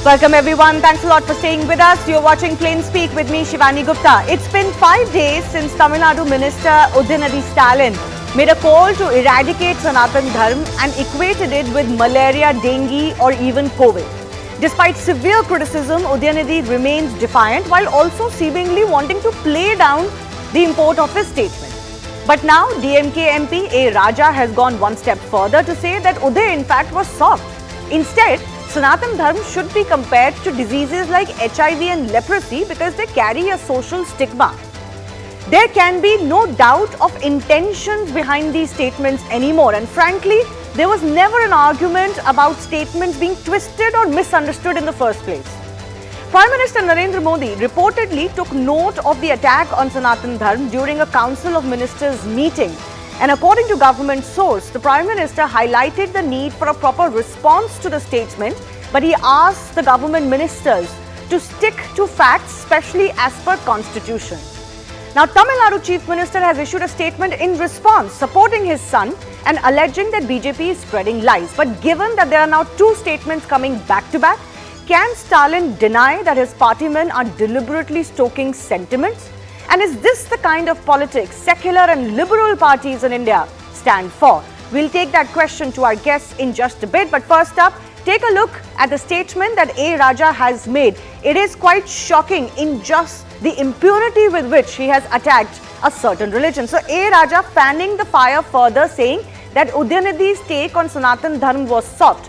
Welcome everyone. Thanks a lot for staying with us. You're watching Plain Speak with me, Shivani Gupta. It's been 5 days since Tamil Nadu Minister Udhayanidhi Stalin made a call to eradicate Sanatan Dharma and equated it with malaria, dengue or even COVID. Despite severe criticism, Udhayanidhi remains defiant while also seemingly wanting to play down the import of his statement. But now DMK MP A. Raja has gone one step further to say that Uday in fact was soft. Instead, Sanatan Dharma should be compared to diseases like HIV and leprosy because they carry a social stigma. There can be no doubt of intentions behind these statements anymore, and frankly, there was never an argument about statements being twisted or misunderstood in the first place. Prime Minister Narendra Modi reportedly took note of the attack on Sanatan Dharma during a Council of Ministers meeting. And according to government source, the Prime Minister highlighted the need for a proper response to the statement, but he asked the government ministers to stick to facts, especially as per Constitution. Now, Tamil Nadu Chief Minister has issued a statement in response, supporting his son and alleging that BJP is spreading lies. But given that there are now two statements coming back to back, can Stalin deny that his partymen are deliberately stoking sentiments? And is this the kind of politics secular and liberal parties in India stand for? We'll take that question to our guests in just a bit. But first up, take a look at the statement that A. Raja has made. It is quite shocking in just the impunity with which he has attacked a certain religion. So A. Raja fanning the fire further, saying that Udhayanidhi's take on Sanatan Dharma was soft.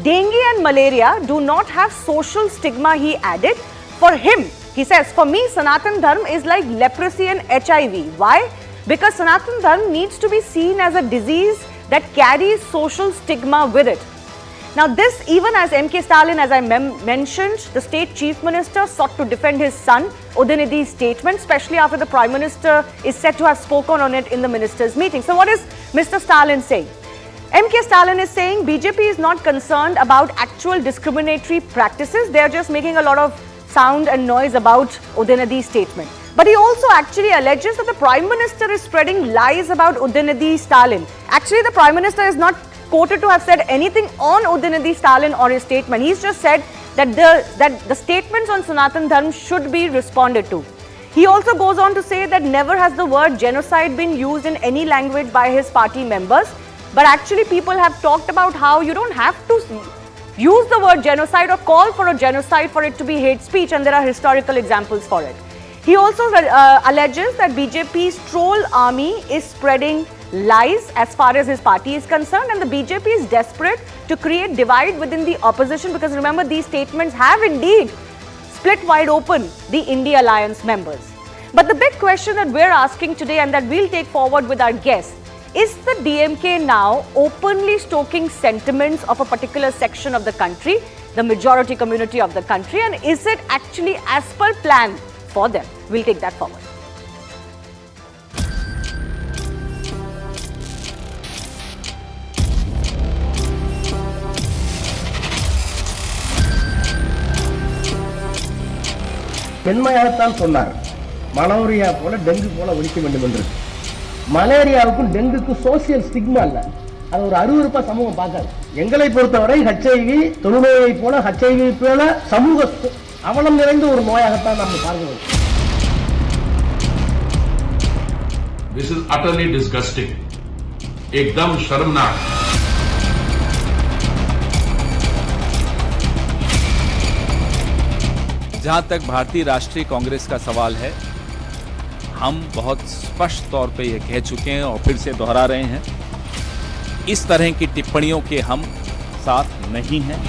Dengue and malaria do not have social stigma, he added. For him, he says, for me, Sanatan Dharma is like leprosy and HIV. Why? Because Sanatan Dharma needs to be seen as a disease that carries social stigma with it. Now this, even as MK Stalin, as I mentioned, the state chief minister sought to defend his son, Udhayanidhi's statement, especially after the Prime Minister is said to have spoken on it in the ministers' meeting. So what is Mr. Stalin saying? MK Stalin is saying BJP is not concerned about actual discriminatory practices. They are just making a lot of sound and noise about Udhayanidhi's statement. But he also actually alleges that the Prime Minister is spreading lies about Udhayanidhi Stalin. Actually, the Prime Minister is not quoted to have said anything on Udhayanidhi Stalin or his statement. He's just said that the statements on Sanatan Dharma should be responded to. He also goes on to say that never has the word genocide been used in any language by his party members. But actually, people have talked about how you don't have to use the word genocide or call for a genocide for it to be hate speech, and there are historical examples for it. He also alleges that BJP's troll army is spreading lies as far as his party is concerned, and the BJP is desperate to create divide within the opposition because remember, these statements have indeed split wide open the I.N.D.I.A alliance members. But the big question that we're asking today and that we'll take forward with our guests, is the DMK now openly stoking sentiments of a particular section of the country, the majority community of the country, and is it actually as per plan for them? We'll take that forward. பெண்மையாகத்தான் சொன்னார். Malaria போல dengue போல ஒழிக்க வேண்டும் என்று. மலேரியாவுக்கும் டெங்குக்கும் social stigma இல்ல, அது ஒரு அருவருப்பா சமூகம் பார்க்காது. எங்களை பொறுத்தவரை ஹெச்ஐவி தொழுநோயை போல ஹெச்ஐவி போல சமூக அவலம் நிறைந்த ஒரு நோயாகத்தான் நம்ம பார்க்கிறோம். This is utterly disgusting. एकदम शर्मनाक. जहां तक भारतीय राष्ट्रीय कांग्रेस का सवाल है, हम बहुत स्पष्ट तौर पे ये कह चुके हैं और फिर से दोहरा रहे हैं, इस तरह की टिप्पणियों के हम साथ नहीं हैं।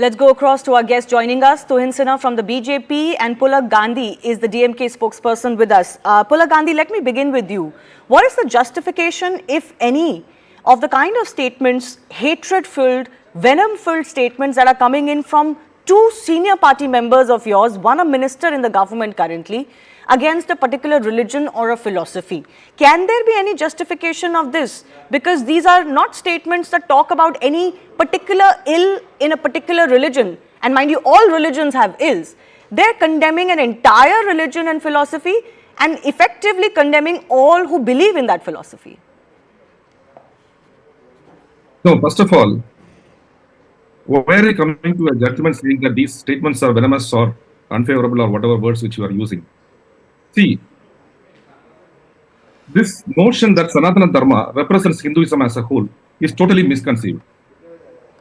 Let's go across to our guest joining us. Tuhin Sinha from the BJP and Pulak Gandhi is the DMK spokesperson with us. Pulak Gandhi, let me begin with you. What is the justification, if any, of the kind of statements, hatred-filled, venom-filled statements that are coming in from two senior party members of yours, one a minister in the government currently, against a particular religion or a philosophy? Can there be any justification of this? Because these are not statements that talk about any particular ill in a particular religion. And mind you, all religions have ills. They're condemning an entire religion and philosophy. and effectively condemning all who believe in that philosophy? No, first of all, why are you coming to a judgment saying that these statements are venomous or unfavorable or whatever words which you are using? See, this notion that Sanatana Dharma represents Hinduism as a whole is totally misconceived.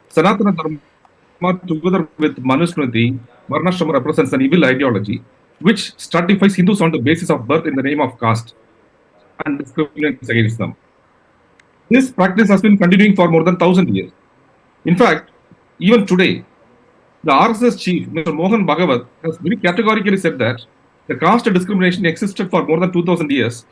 Sanatana Dharma, together with Manusmriti, Varnashrama represents an evil ideology which stratifies Hindus on the basis of birth in the name of caste and discriminates against them. This practice has been continuing for more than 1,000 years. In fact, even today, the RSS chief, Mr. Mohan Bhagavat, has very categorically said that the caste discrimination existed for more than 2,000 years,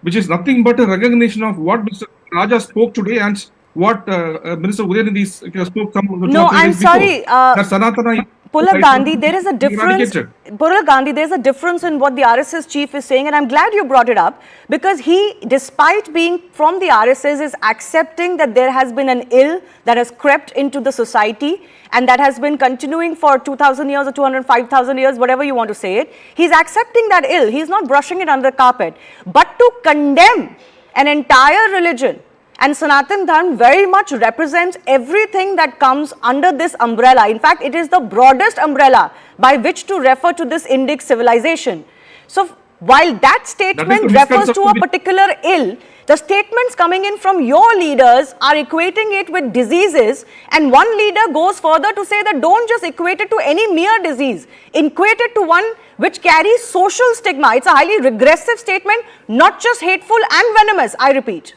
which is nothing but a recognition of what Mr. Raja spoke today and what Minister Udhayanidhi spoke some No, I'm sorry. That Sanatana Pulak Gandhi, there is a difference. Pulak Gandhi, there is a difference in what the RSS chief is saying, and I'm glad you brought it up, because he, despite being from the RSS, is accepting that there has been an ill that has crept into the society and that has been continuing for 2,000 years or 205,000 years, whatever you want to say it. He's accepting that ill. He's not brushing it under the carpet. But to condemn an entire religion, and Sanatan Dharma very much represents everything that comes under this umbrella. In fact, it is the broadest umbrella by which to refer to this Indic civilization. So, while that statement refers to a particular ill, the statements coming in from your leaders are equating it with diseases, and one leader goes further to say that don't just equate it to any mere disease, equate it to one which carries social stigma. It's a highly regressive statement, not just hateful and venomous, I repeat.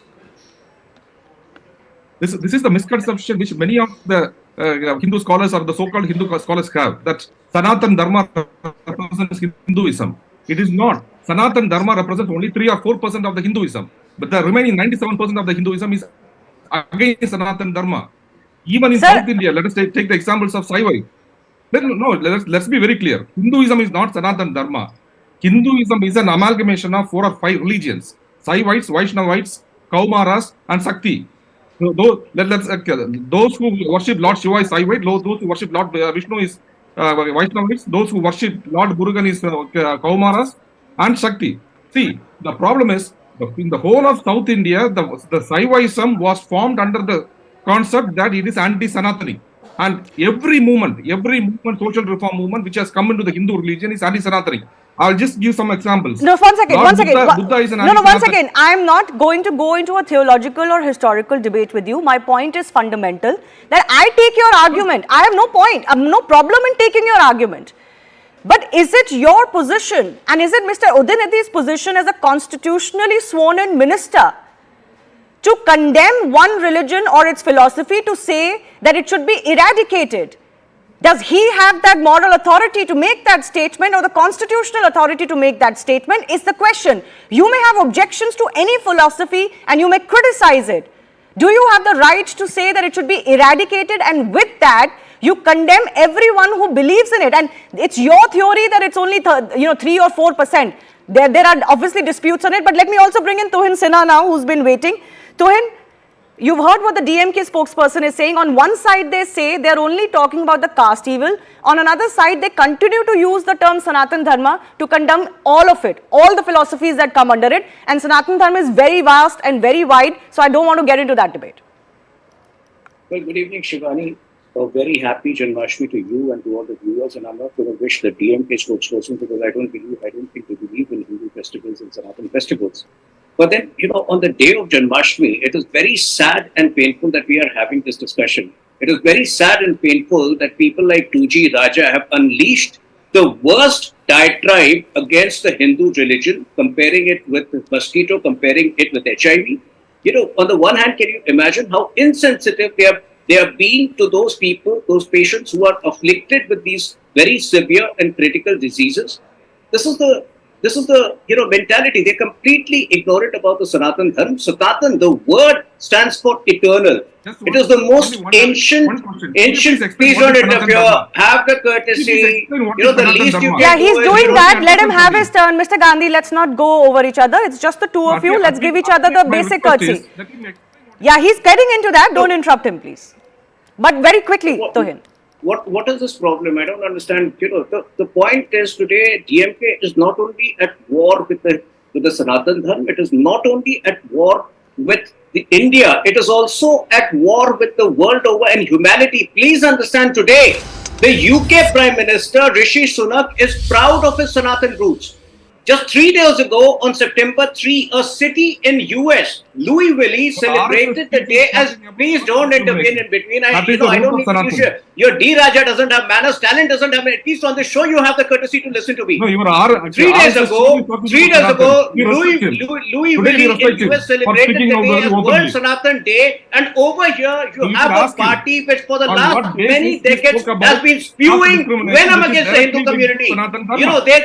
This is the misconception which many of the Hindu scholars or the so-called Hindu scholars have, that Sanatan Dharma represents Hinduism. It is not. Sanatan Dharma represents only 3 or 4% of the Hinduism, but the remaining 97% of the Hinduism is against Sanatan Dharma. Even in South India, let us take the examples of Saivai. Let's be very clear. Hinduism is not Sanatan Dharma. Hinduism is an amalgamation of 4 or 5 religions: Saivites, Vaishnavites, Kaumaras, and Sakti. So those who worship Lord Shiva is Saivite, those who worship Lord Vishnu is Vaishnavites, those who worship Lord Murugan is Kaumaras, and Shakti. See, the problem is, in the whole of South India, the Saivism was formed under the concept that it is anti-Sanatani. And every movement, social reform movement which has come into the Hindu religion is anti-Sanatani. I'll just give some examples. No, one second. Buddha is an one second. I am not going to go into a theological or historical debate with you. My point is fundamental, that I take your argument. I have no point. I have no problem in taking your argument. But is it your position, and is it Mr. Udhayanidhi's position as a constitutionally sworn in minister, to condemn one religion or its philosophy, to say that it should be eradicated? Does he have that moral authority to make that statement, or the constitutional authority to make that statement, is the question. You may have objections to any philosophy and you may criticize it. Do you have the right to say that it should be eradicated, and with that you condemn everyone who believes in it? And it's your theory that it's only 3 or 4%. There are obviously disputes on it, but let me also bring in Tuhin Sinha now, who's been waiting. Tuhin, you've heard what the DMK spokesperson is saying. On one side, they say they're only talking about the caste evil. On another side, they continue to use the term Sanatan Dharma to condemn all of it, all the philosophies that come under it. And Sanatan Dharma is very vast and very wide, so I don't want to get into that debate. Well, good evening, Shivani. A very happy Janmashtami to you and to all the viewers. And I'm not going to wish the DMK spokesperson, because I don't think they believe in Hindu festivals and Sanatan festivals. But then, on the day of Janmashtami, it is very sad and painful that we are having this discussion. It is very sad and painful that people like 2G Raja have unleashed the worst diatribe against the Hindu religion, comparing it with mosquito, comparing it with HIV. On the one hand, can you imagine how insensitive they are being to those people, those patients who are afflicted with these very severe and critical diseases? This is the mentality. They're completely ignorant about the Sanatan Dharma. Sanatan, the word stands for eternal. It is the most ancient. Please don't interfere. Have the courtesy. The least you can. Yeah, he's doing that. Let him have his turn. Mr. Gandhi, let's not go over each other. It's just the two of you. Let's give each other the basic courtesy. Yeah, he's getting into that. Don't interrupt him, please. But very quickly, Tuhin. What is this problem? I don't understand. The point is today DMK is not only at war with the Sanatan Dharma, it is not only at war with India, it is also at war with the world over and humanity. Please understand today, the UK Prime Minister Rishi Sunak is proud of his Sanatan roots. Just 3 days ago, on September 3, a city in US, Louisville, celebrated the day as. Please don't intervene in between. I don't need to use your D. Raja doesn't have manners. Stalin doesn't have manners. At least on the show, you have the courtesy to listen to me. No, you are 3 days ago, Louisville in US celebrated the day as World Sanatan Day, and over here you have a party which for the last many decades has been spewing venom against the Hindu community.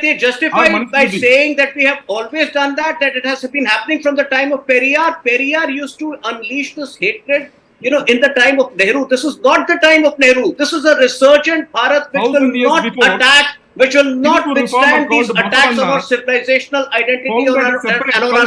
They justify it by saying that we have always done that it has been happening from the time of Periyar. Periyar used to unleash this hatred, in the time of Nehru. This is not the time of Nehru. This is a resurgent Bharat which will not attack, which will not withstand these attacks on our civilizational identity or our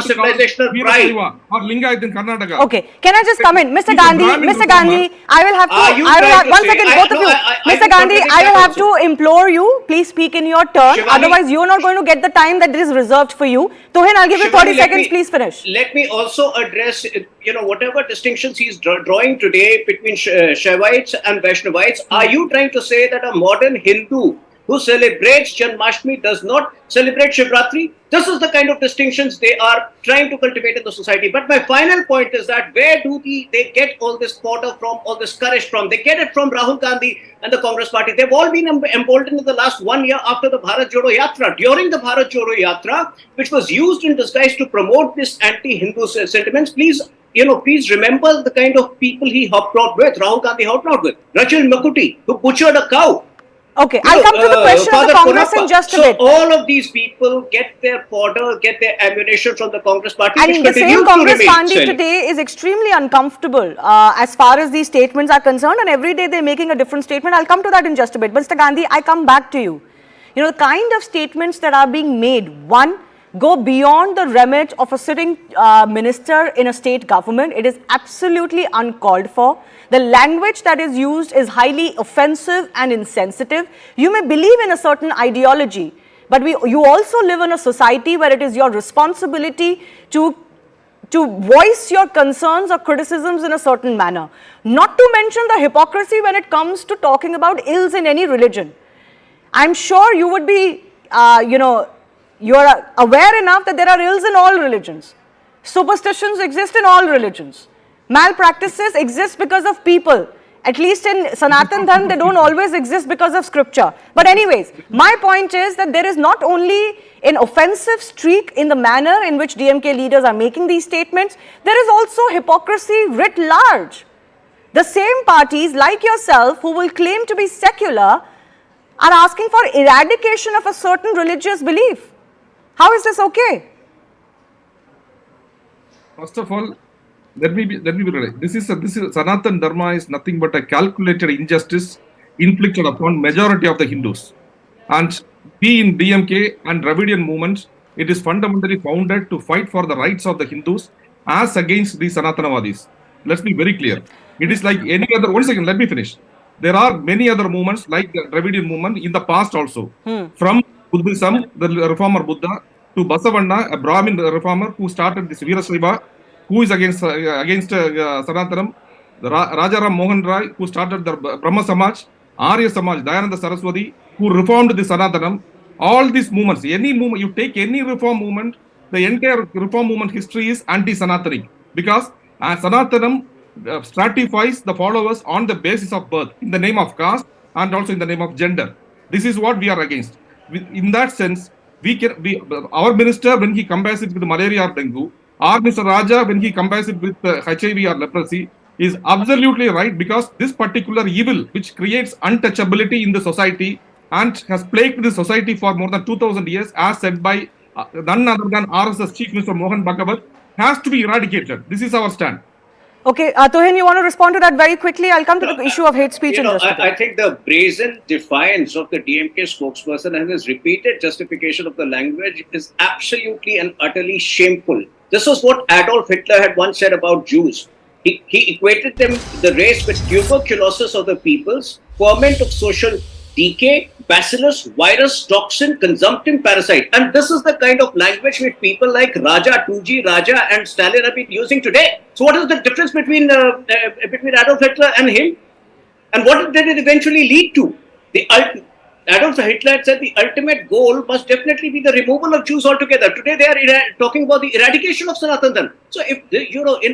civilizational pride. Or Lingayat in Karnataka. Okay, can I just come in? Mr. Gandhi, I will have to, one second, both of you. Mr. Gandhi, I will have to implore you, please speak in your turn. Shivani, otherwise, you are not going to get the time that is reserved for you. Tohin, I'll give you 30 seconds, please finish. Let me also address, whatever distinctions he's drawing today between Shaivites and Vaishnavites. Are you trying to say that a modern Hindu who celebrates Janmashtami does not celebrate Shivratri? This is the kind of distinctions they are trying to cultivate in the society. But my final point is that where do they get all this fodder from, all this courage from? They get it from Rahul Gandhi and the Congress party. They've all been emboldened in the last 1 year after the Bharat Jodo Yatra. During the Bharat Jodo Yatra, which was used in disguise to promote this anti-Hindu sentiments, please remember the kind of people he hobnobbed with, Rahul Gandhi hobnobbed with. Rachel Makuti, who butchered a cow. Okay, I'll come to the question of the Congress in just a bit. So all of these people get their fodder, get their ammunition from the Congress party. And the same Congress party today is extremely uncomfortable as far as these statements are concerned, and every day they're making a different statement. I'll come to that in just a bit. But Mr. Gandhi, I come back to you. The kind of statements that are being made, one, go beyond the remit of a sitting minister in a state government. It is absolutely uncalled for. The language that is used is highly offensive and insensitive. You may believe in a certain ideology, but you also live in a society where it is your responsibility to voice your concerns or criticisms in a certain manner. Not to mention the hypocrisy when it comes to talking about ills in any religion. I'm sure you would be, you're aware enough that there are ills in all religions. Superstitions exist in all religions. Malpractices exist because of people. At least in Sanatan Dharma, they don't always exist because of scripture. But anyways, my point is that there is not only an offensive streak in the manner in which DMK leaders are making these statements, there is also hypocrisy writ large. The same parties like yourself who will claim to be secular are asking for eradication of a certain religious belief. How is this okay? First of all, let me be right. This is Sanatan Dharma is nothing but a calculated injustice inflicted upon majority of the Hindus. And we in DMK and Dravidian movement, it is fundamentally founded to fight for the rights of the Hindus as against the Sanatanavadis. Let's be very clear. It is like any other. 1 second, let me finish. There are many other movements like the Dravidian movement in the past also. From Buddhism, the reformer Buddha, to Basavanna, a Brahmin reformer who started this Veerashaiva, who is against Sanathanam, Rajaram Mohan Rai, who started the Brahma Samaj, Arya Samaj, Dayananda Saraswati, who reformed the Sanathanam. All these movements, any movement, you take any reform movement, the entire reform movement history is anti-Sanatanic, because Sanathanam stratifies the followers on the basis of birth, in the name of caste and also in the name of gender. This is what we are against. In that sense, our minister, when he compares it with malaria or dengue, or Mr. Raja, when he compares it with HIV or leprosy, is absolutely right, because this particular evil, which creates untouchability in the society and has plagued the society for more than 2000 years, as said by none other than RSS Chief Minister Mohan Bhagavat, has to be eradicated. This is our stand. Okay, Tohin, you want to respond to that very quickly? I'll come to the issue of hate speech in just a bit. I think the brazen defiance of the DMK spokesperson and his repeated justification of the language is absolutely and utterly shameful. This was what Adolf Hitler had once said about Jews. He equated them, the race, with tuberculosis of the peoples, ferment of social decay, bacillus, virus, toxin, consumptive parasite. And this is the kind of language which people like Raja, 2G, Raja and Stalin have been using today. So what is the difference between Adolf Hitler and him? And what did it eventually lead to? Adolf Hitler had said the ultimate goal must definitely be the removal of Jews altogether. Today they are talking about the eradication of Sanatan Dharma. So if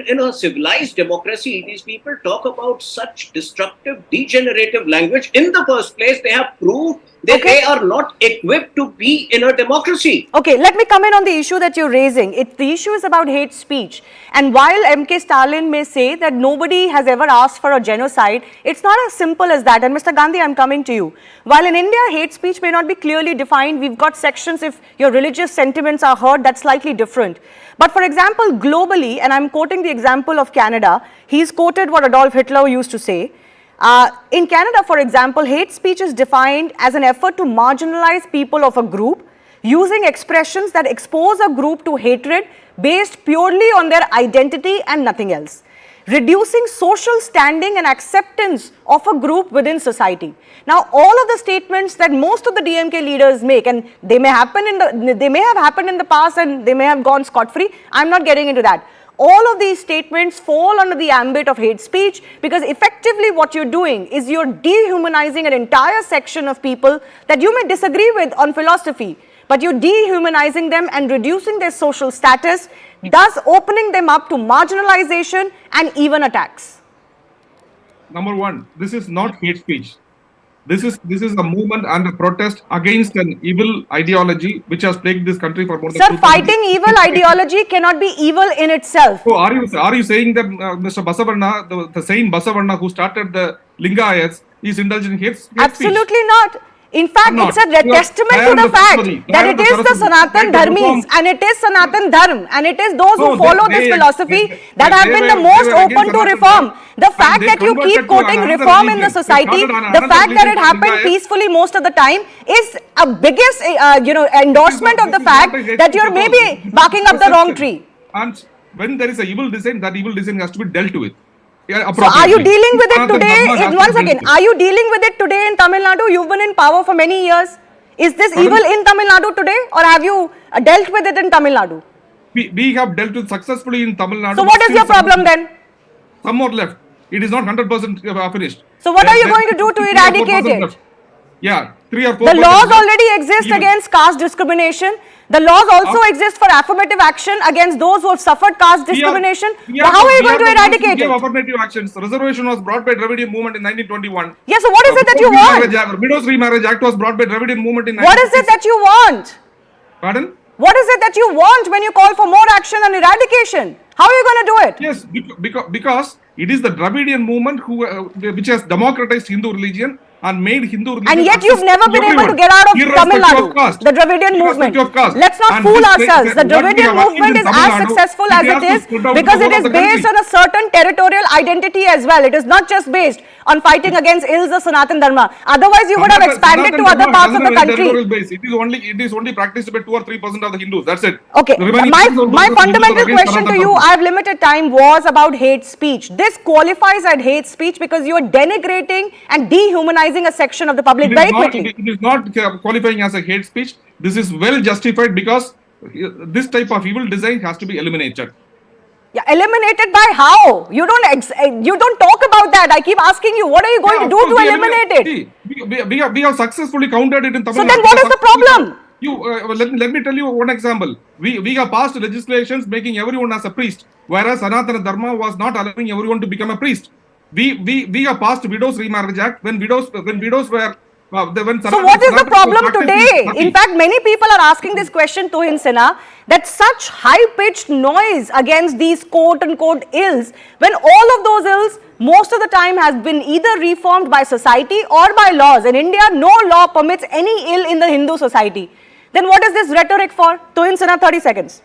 in a civilized democracy, these people talk about such destructive, degenerative language, in the first place, they have proved that they are not equipped to be in a democracy. Okay, let me come in on the issue that you're raising. The issue is about hate speech. And while MK Stalin may say that nobody has ever asked for a genocide, it's not as simple as that. And Mr. Gandhi, I'm coming to you. While in India, hate speech may not be clearly defined. We've got sections, if your religious sentiments are heard, that's slightly different. But for example, globally, and I'm quoting the example of Canada, he's quoted what Adolf Hitler used to say. In Canada, for example, hate speech is defined as an effort to marginalize people of a group using expressions that expose a group to hatred based purely on their identity and nothing else, reducing social standing and acceptance of a group within society. Now, all of the statements that most of the DMK leaders make, and they may have happened in the past and they may have gone scot-free, I'm not getting into that. All of these statements fall under the ambit of hate speech, because effectively what you're doing is you're dehumanizing an entire section of people that you may disagree with on philosophy, but you're dehumanizing them and reducing their social status, thus opening them up to marginalization and even attacks. Number one, this is not hate speech. This is a movement and a protest against an evil ideology which has plagued this country for more than 2,000 years. Sir, fighting evil ideology cannot be evil in itself. So are you saying that Mr. Basavarna, the same Basavarna who started the Lingayats, is indulging in hate speech? Absolutely not. In fact, it's a testament to the fact that it is the Sanatan Dharmis and it is Sanatan Dharma and it is those who follow this philosophy that have been the most open to reform. The fact that you keep quoting reform in the society, the fact that it happened peacefully most of the time is a biggest endorsement of the fact that you're maybe barking up the wrong tree. And when there is a evil design, that evil design has to be dealt with. So are you dealing with it today? Once again, are you dealing with it today in Tamil Nadu? You've been in power for many years. Is this evil in Tamil Nadu today, or have you dealt with it in Tamil Nadu? We have dealt with successfully in Tamil Nadu. So what is your problem then? Some more left. It is not 100% finished. So what are you going to do to eradicate it? Yeah, 3 or 4%. The laws already exist against caste discrimination. The laws also exist for affirmative action against those who have suffered caste discrimination. How are you going to eradicate it? Affirmative actions. The reservation was brought by Dravidian movement in 1921. Yes, so what is it that you want? Widows Remarriage Act was brought by Dravidian movement in 1926. What is it that you want? Pardon? What is it that you want when you call for more action on eradication? How are you going to do it? Yes, because it is the Dravidian movement which has democratized Hindu religion and made Hindu religion. And yet you've never been able to get out of Tamil Nadu, the Dravidian movement. Let's not fool ourselves. The Dravidian movement is as successful as it is because it is based on a certain territorial identity as well. It is not just based on fighting against ills of Sanatan Dharma. Otherwise, you would have expanded to other parts of the country. It is only practiced by 2 or 3% of the Hindus. That's it. Okay. My fundamental question to you, I have limited time, was about hate speech. This qualifies as hate speech because you are denigrating and dehumanizing a section of the public very quickly. It is not qualifying as a hate speech. This is well justified because this type of evil design has to be eliminated. Yeah, eliminated by how? You don't talk about that. I keep asking you, what are you going to do to eliminate it? We have successfully countered it in Tamil Nadu. So then what is the problem? Let me tell you one example. We have passed legislations making everyone as a priest, whereas Sanatana Dharma was not allowing everyone to become a priest. We have passed Widows Remarriage Act when widows were. So what is the problem today? In fact, many people are asking this question to Hinsena, that such high-pitched noise against these quote-unquote ills, when all of those ills most of the time has been either reformed by society or by laws. In India, no law permits any ill in the Hindu society. Then what is this rhetoric for? Tuhin Sinha, 30 seconds.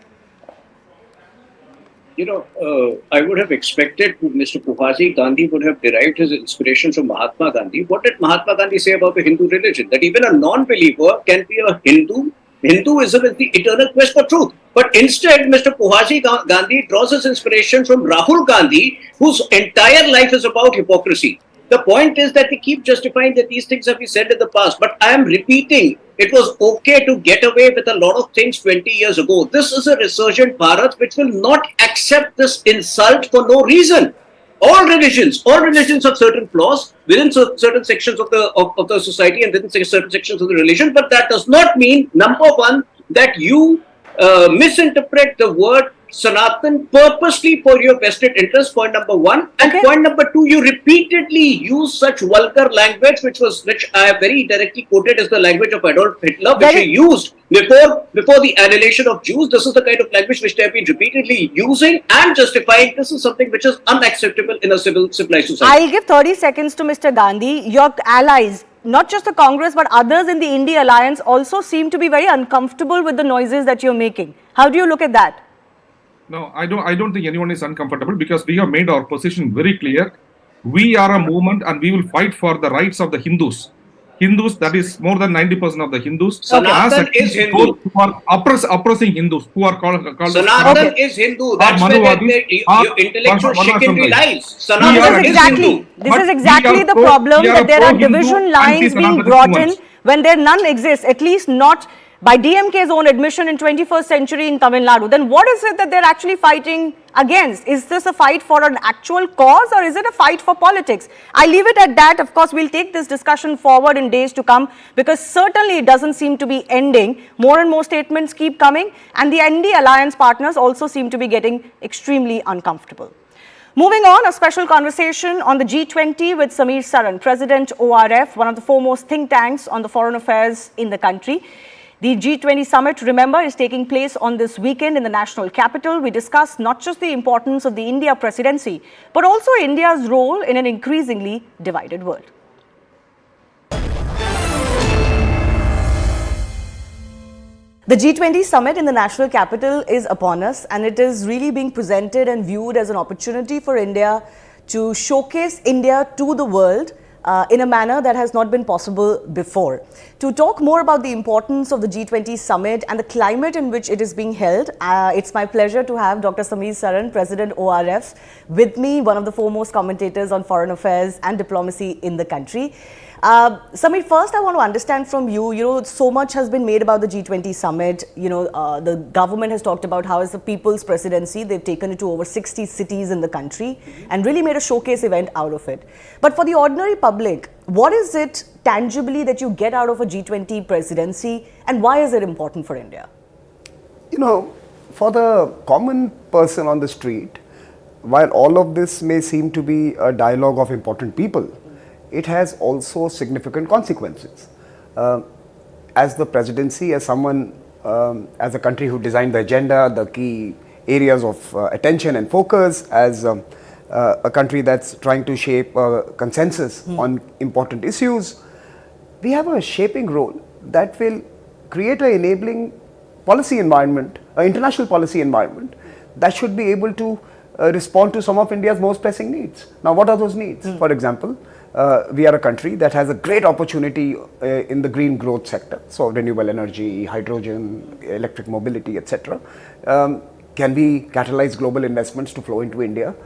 I would have expected Mr. Puhazi Gandhi would have derived his inspiration from Mahatma Gandhi. What did Mahatma Gandhi say about the Hindu religion? That even a non-believer can be a Hindu Hinduism is the eternal quest for truth. But instead, Mr. Kuhaji Gandhi draws his inspiration from Rahul Gandhi, whose entire life is about hypocrisy. The point is that we keep justifying that these things have been said in the past, but I am repeating, it was okay to get away with a lot of things 20 years ago. This is a resurgent Bharat which will not accept this insult for no reason. All religions have certain flaws within certain sections of the society and within certain sections of the religion, but that does not mean, number one, that you misinterpret the word Sanatan purposely for your vested interest, point number one. And point number two, you repeatedly use such vulgar language, which I have very directly quoted as the language of Adolf Hitler, which he used before the annihilation of Jews. This is the kind of language which they have been repeatedly using and justifying. This is something which is unacceptable in a civilized society. I'll give 30 seconds to Mr. Gandhi. Your allies, not just the Congress, but others in the I.N.D.I.A alliance also seem to be very uncomfortable with the noises that you're making. How do you look at that? No, I don't think anyone is uncomfortable because we have made our position very clear. We are a movement and we will fight for the rights of the Hindus. Hindus, that is more than 90% of the Hindus. Sanatan is Hindu. Who are oppressing Hindus, who are called Sanatan is Hindu. That's where your intellectual chicanery lies. Sanatan is Hindu. This is exactly the problem, that there are division lines being brought in when there none exists, at least not by DMK's own admission in 21st century in Tamil Nadu. Then what is it that they're actually fighting against? Is this a fight for an actual cause, or is it a fight for politics? I leave it at that. Of course, we'll take this discussion forward in days to come, because certainly it doesn't seem to be ending. More and more statements keep coming, and the I.N.D.I.A alliance partners also seem to be getting extremely uncomfortable. Moving on, a special conversation on the G20 with Samir Saran, President ORF, one of the foremost think tanks on the foreign affairs in the country. The G20 Summit, remember, is taking place on this weekend in the national capital. We discuss not just the importance of the India presidency, but also India's role in an increasingly divided world. The G20 Summit in the national capital is upon us, and it is really being presented and viewed as an opportunity for India to showcase India to the world in a manner that has not been possible before. To talk more about the importance of the G20 Summit and the climate in which it is being held, it's my pleasure to have Dr. Samir Saran, President ORF, with me, one of the foremost commentators on foreign affairs and diplomacy in the country. Samir, first I want to understand from you, so much has been made about the G20 Summit. The government has talked about how it's the people's presidency. They've taken it to over 60 cities in the country and really made a showcase event out of it. But for the ordinary public, what is it tangibly that you get out of a G20 presidency, and why is it important for India? For the common person on the street, while all of this may seem to be a dialogue of important people, it has also significant consequences. As the presidency, as someone, as a country who designed the agenda, the key areas of attention and focus, as a country that's trying to shape a consensus on important issues, we have a shaping role that will create an enabling policy environment, an international policy environment that should be able to respond to some of India's most pressing needs. Now, what are those needs? For example, we are a country that has a great opportunity in the green growth sector. So renewable energy, hydrogen, electric mobility, etc. Can we catalyze global investments to flow into India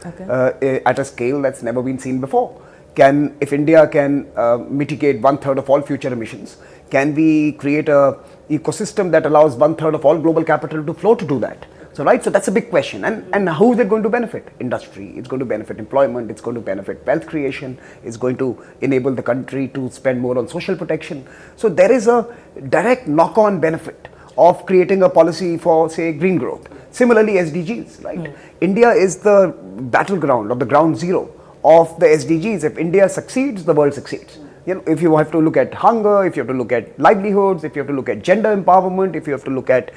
at a scale that's never been seen before? If India can mitigate 1/3 of all future emissions, can we create a ecosystem that allows 1/3 of all global capital to flow to do that? So that's a big question. And how is it going to benefit industry? It's going to benefit employment. It's going to benefit wealth creation. It's going to enable the country to spend more on social protection. So there is a direct knock-on benefit of creating a policy for, say, green growth. Similarly, SDGs, right? India is the battleground or the ground zero of the SDGs. If India succeeds, the world succeeds. If you have to look at hunger, if you have to look at livelihoods, if you have to look at gender empowerment, if you have to look at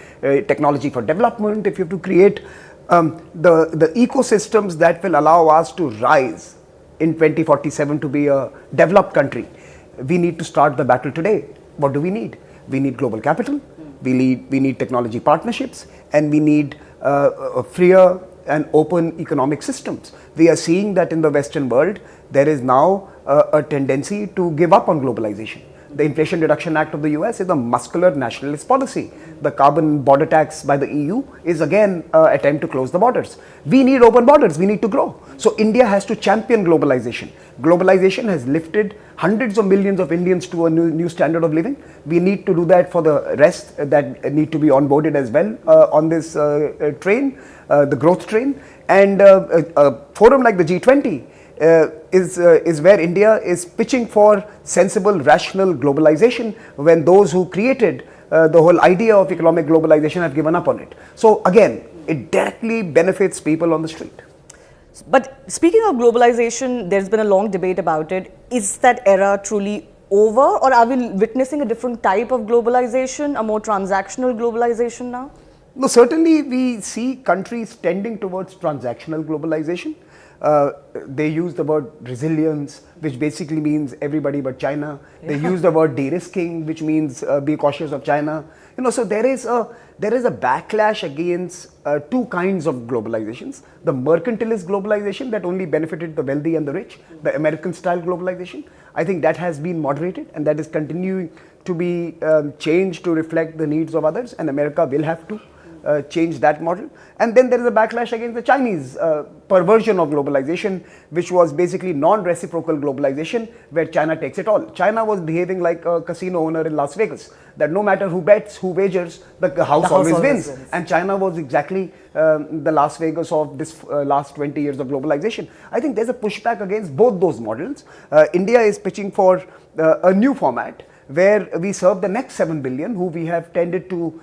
technology for development, if you have to create the ecosystems that will allow us to rise in 2047 to be a developed country, we need to start the battle today. What do we need? We need global capital, we need technology partnerships, and we need freer and open economic systems. We are seeing that in the Western world, there is now a tendency to give up on globalization. The Inflation Reduction Act of the US is a muscular nationalist policy. The carbon border tax by the EU is again an attempt to close the borders. We need open borders, we need to grow. So India has to champion globalization. Globalization has lifted hundreds of millions of Indians to a new standard of living. We need to do that for the rest that need to be onboarded as well on this train, the growth train. And a forum like the G20 is where India is pitching for sensible, rational globalization when those who created the whole idea of economic globalization have given up on it. So again, it directly benefits people on the street. But speaking of globalization, there's been a long debate about it. Is that era truly over, or are we witnessing a different type of globalization, a more transactional globalization now? No, certainly we see countries tending towards transactional globalization. They use the word resilience, which basically means everybody but China. They use the word de-risking, which means be cautious of China. You know, so there is a backlash against two kinds of globalizations: the mercantilist globalization that only benefited the wealthy and the rich, the American-style globalization. I think that has been moderated, and that is continuing to be changed to reflect the needs of others, and America will have to change that model. And then there is a backlash against the Chinese perversion of globalization, which was basically non-reciprocal globalization, where China takes it all. China was behaving like a casino owner in Las Vegas, that no matter who bets, who wagers, the house always wins. And China was exactly the Las Vegas of this last 20 years of globalization. I think there's a pushback against both those models. India is pitching for a new format where we serve the next 7 billion who we have tended to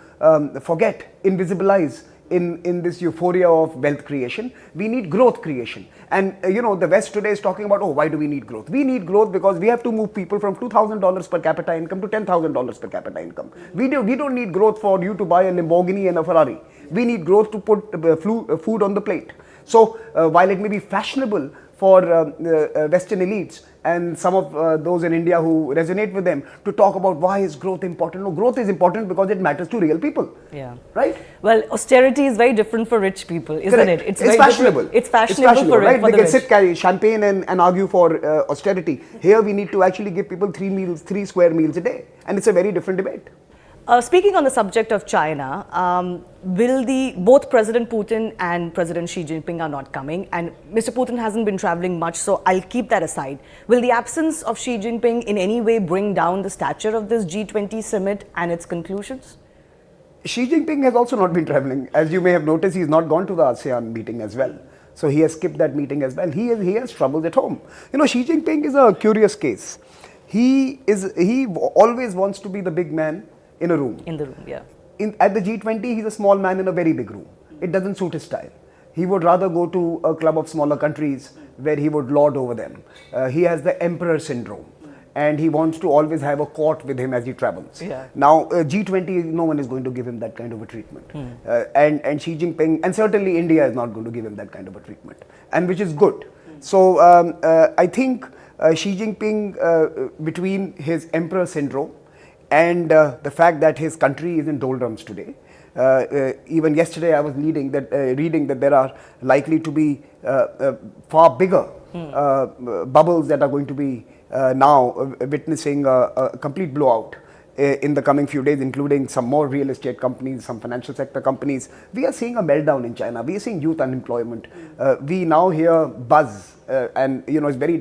forget, invisibilize in this euphoria of wealth creation. We need growth creation. And you know, the West today is talking about, oh, why do we need growth? We need growth because we have to move people from $2,000 per capita income to $10,000 per capita income. We don't need growth for you to buy a Lamborghini and a Ferrari. We need growth to put food on the plate. So while it may be fashionable for Western elites and some of those in India who resonate with them to talk about why is growth important. No, growth is important because it matters to real people. Yeah. Right? Well, austerity is very different for rich people, isn't Correct. it? It's fashionable. It's fashionable for, right? For we the can rich. sit, carry champagne and argue for austerity. Here we need to actually give people 3 square meals a day. And it's a very different debate. Speaking on the subject of China, both President Putin and President Xi Jinping are not coming, and Mr. Putin hasn't been traveling much, so I'll keep that aside. Will the absence of Xi Jinping in any way bring down the stature of this G20 summit and its conclusions? Xi Jinping has also not been traveling. As you may have noticed, he's not gone to the ASEAN meeting as well. So he has skipped that meeting as well. He has troubles at home. You know, Xi Jinping is a curious case. He always wants to be the big man in a room. In the room, yeah. At the G20, he's a small man in a very big room. It doesn't suit his style. He would rather go to a club of smaller countries where he would lord over them. He has the emperor syndrome, and he wants to always have a court with him as he travels. Yeah. Now, G20, no one is going to give him that kind of a treatment. And Xi Jinping, and certainly India is not going to give him that kind of a treatment, and which is good. So I think Xi Jinping, between his emperor syndrome and the fact that his country is in doldrums today. Even yesterday I was reading that there are likely to be far bigger bubbles that are going to be now witnessing a complete blowout in the coming few days, including some more real estate companies, some financial sector companies. We are seeing a meltdown in China. We are seeing youth unemployment. We now hear buzz, and you know, it's very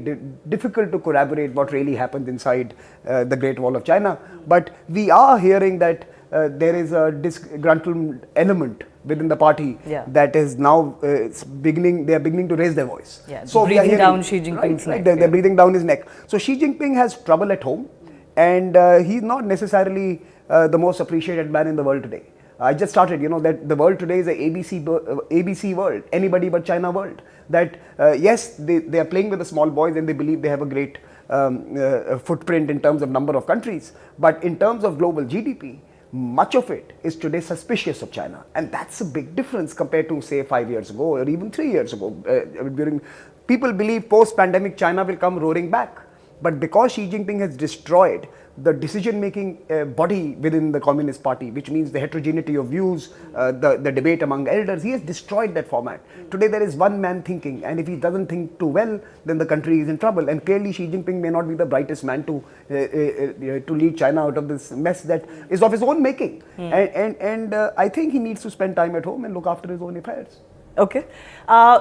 difficult to corroborate what really happens inside the Great Wall of China. But we are hearing that there is a disgruntled element within the party that is now they are beginning to raise their voice. Yeah, so breathing down Xi Jinping's neck. They're breathing down his neck. So Xi Jinping has trouble at home, and he's not necessarily the most appreciated man in the world today. I just started, you know, that the world today is a ABC world, anybody but China world. That yes, they are playing with the small boys and they believe they have a great footprint in terms of number of countries. But in terms of global GDP, much of it is today suspicious of China. And that's a big difference compared to, say, 5 years ago or even 3 years ago. People believe post-pandemic China will come roaring back. But because Xi Jinping has destroyed the decision-making body within the Communist Party, which means the heterogeneity of views, the debate among elders, he has destroyed that format. Today there is one man thinking, and if he doesn't think too well, then the country is in trouble. And clearly Xi Jinping may not be the brightest man to lead China out of this mess that is of his own making. And I think he needs to spend time at home and look after his own affairs. Okay.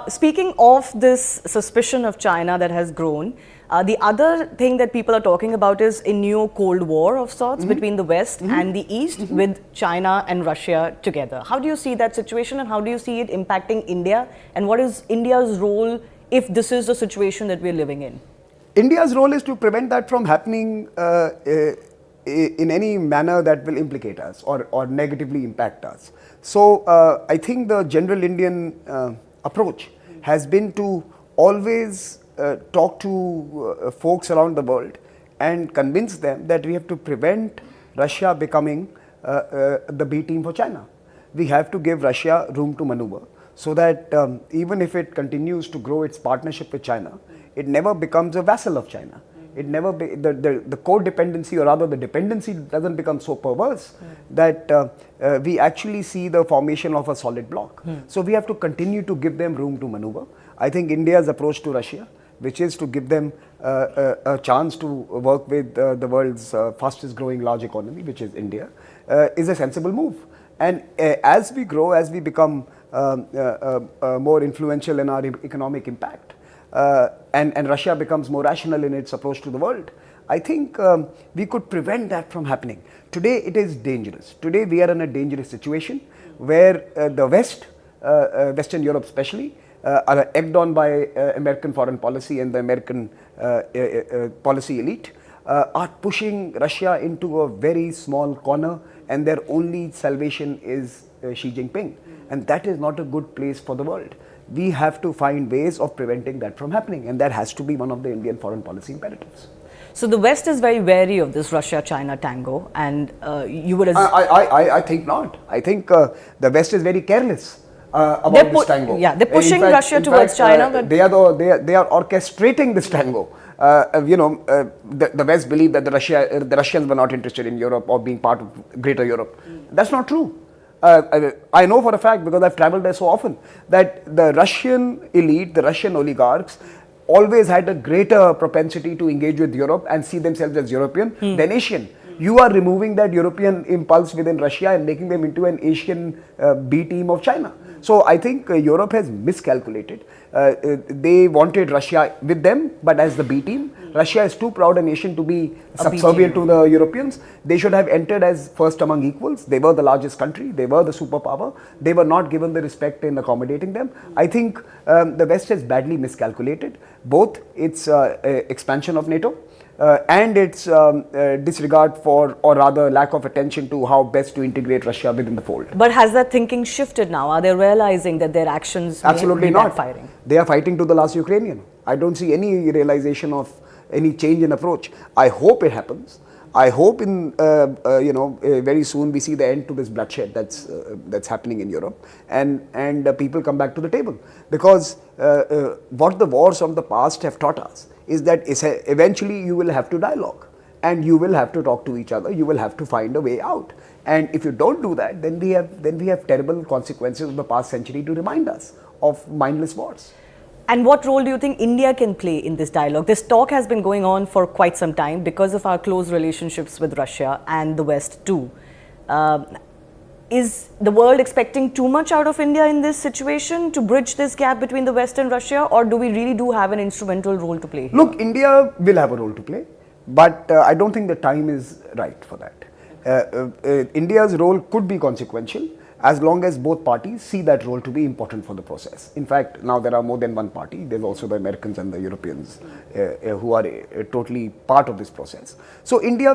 Speaking of this suspicion of China that has grown, the other thing that people are talking about is a new Cold War of sorts between the West and the East with China and Russia together. How do you see that situation, and how do you see it impacting India, and what is India's role if this is the situation that we're living in? India's role is to prevent that from happening in any manner that will implicate us or negatively impact us. So I think the general Indian approach has been to always talk to folks around the world and convince them that we have to prevent Russia becoming the B team for China. We have to give Russia room to maneuver so that even if it continues to grow its partnership with China, it never becomes a vassal of China. It never the codependency, or rather the dependency, doesn't become so perverse that we actually see the formation of a solid bloc. So we have to continue to give them room to maneuver. I think India's approach to Russia, which is to give them a chance to work with the world's fastest growing large economy, which is India, is a sensible move. And as we grow, as we become more influential in our economic impact, and Russia becomes more rational in its approach to the world, I think we could prevent that from happening. Today it is dangerous. Today we are in a dangerous situation where the West, Western Europe especially, are egged on by American foreign policy and the American policy elite, are pushing Russia into a very small corner, and their only salvation is Xi Jinping. And that is not a good place for the world. We have to find ways of preventing that from happening, and that has to be one of the Indian foreign policy imperatives. So the West is very wary of this Russia-China tango, and you would... I think not. I think the West is very careless about this tango. Yeah, they're pushing Russia towards China. But they are orchestrating this tango. The West believe that the Russians were not interested in Europe or being part of greater Europe. That's not true. I know for a fact, because I've traveled there so often, that the Russian elite, the Russian oligarchs, always had a greater propensity to engage with Europe and see themselves as European than Asian. You are removing that European impulse within Russia and making them into an Asian B team of China. So I think Europe has miscalculated. They wanted Russia with them, but as the B team. Russia is too proud a nation to be subservient to the Europeans. They should have entered as first among equals. They were the largest country. They were the superpower. They were not given the respect in accommodating them. I think the West has badly miscalculated both its expansion of NATO and its disregard for, or rather lack of attention to, how best to integrate Russia within the fold. But has that thinking shifted now? Are they realizing that their actions Absolutely may be not. backfiring? They are fighting to the last Ukrainian. I don't see any realization of any change in approach. I hope it happens. I hope in very soon we see the end to this bloodshed that's happening in Europe, and people come back to the table, because what the wars of the past have taught us is that eventually you will have to dialogue, and you will have to talk to each other. You will have to find a way out, and if you don't do that, then we have terrible consequences of the past century to remind us of mindless wars. And what role do you think India can play in this dialogue? This talk has been going on for quite some time because of our close relationships with Russia and the West too. Is the world expecting too much out of India in this situation to bridge this gap between the West and Russia, or do we really have an instrumental role to play here? Look, India will have a role to play, but I don't think the time is right for that. India's role could be consequential, as long as both parties see that role to be important for the process. In fact, now there are more than one party. There's also the Americans and the Europeans who are totally part of this process. So India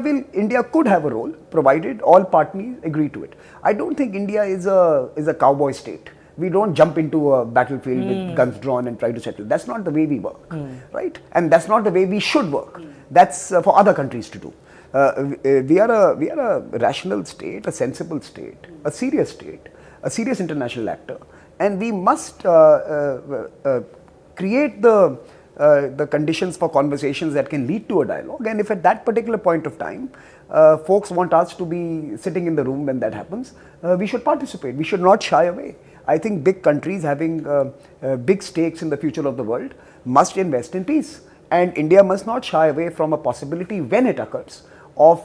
could have a role, provided all parties agree to it. I don't think India is a cowboy state. We don't jump into a battlefield with guns drawn and try to settle. That's not the way we work, right? And that's not the way we should work. That's for other countries to do. We are a rational state, a sensible state, a serious international actor, and we must create the the conditions for conversations that can lead to a dialogue. And if at that particular point of time, folks want us to be sitting in the room when that happens, we should participate. We should not shy away. I think big countries having big stakes in the future of the world must invest in peace. And India must not shy away from a possibility when it occurs of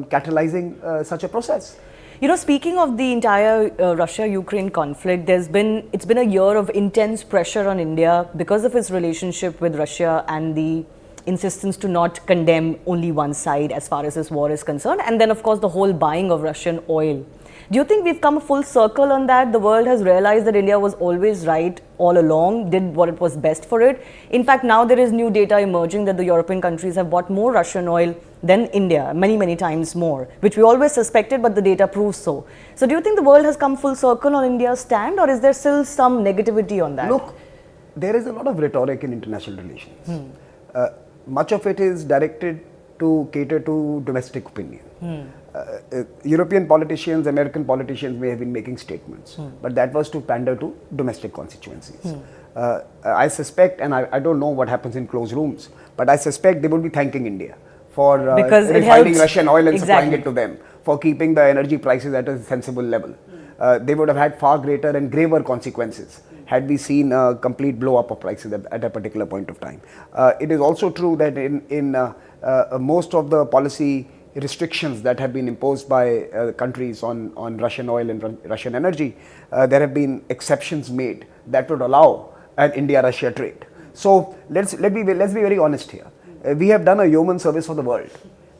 catalyzing such a process. You know, speaking of the entire Russia-Ukraine conflict, it's been a year of intense pressure on India because of its relationship with Russia and the insistence to not condemn only one side as far as this war is concerned, and then of course the whole buying of Russian oil. Do you think we've come a full circle on that? The world has realized that India was always right all along, did what it was best for it. In fact, now there is new data emerging that the European countries have bought more Russian oil than India, many times more, which we always suspected, but the data proves so. So do you think the world has come full circle on India's stand, or is there still some negativity on that? Look, there is a lot of rhetoric in international relations. Much of it is directed to cater to domestic opinion. European politicians, American politicians may have been making statements, but that was to pander to domestic constituencies. I suspect, and I don't know what happens in closed rooms, but I suspect they would be thanking India for refining Russian oil and supplying it to them, for keeping the energy prices at a sensible level. They would have had far greater and graver consequences had we seen a complete blow up of prices at a particular point of time. It is also true that in most of the policy restrictions that have been imposed by countries on Russian oil and Russian energy, there have been exceptions made that would allow an India-Russia trade. So let's be very honest here. We have done a yeoman service for the world.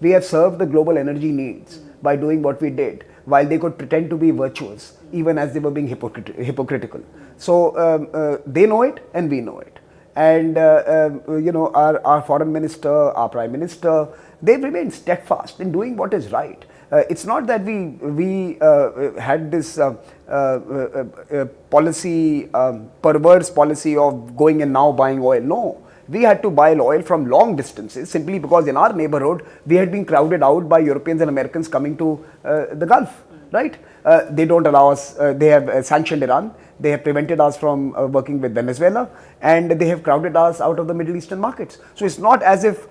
We have served the global energy needs by doing what we did, while they could pretend to be virtuous, even as they were being hypocritical. So they know it and we know it. And you know, our foreign minister, our prime minister, they've remained steadfast in doing what is right. It's not that we had this policy, perverse policy of going and now buying oil. No, we had to buy oil from long distances simply because in our neighborhood we had been crowded out by Europeans and Americans coming to the Gulf, right? They don't allow us, they have sanctioned Iran, they have prevented us from working with Venezuela, and they have crowded us out of the Middle Eastern markets. So it's not as if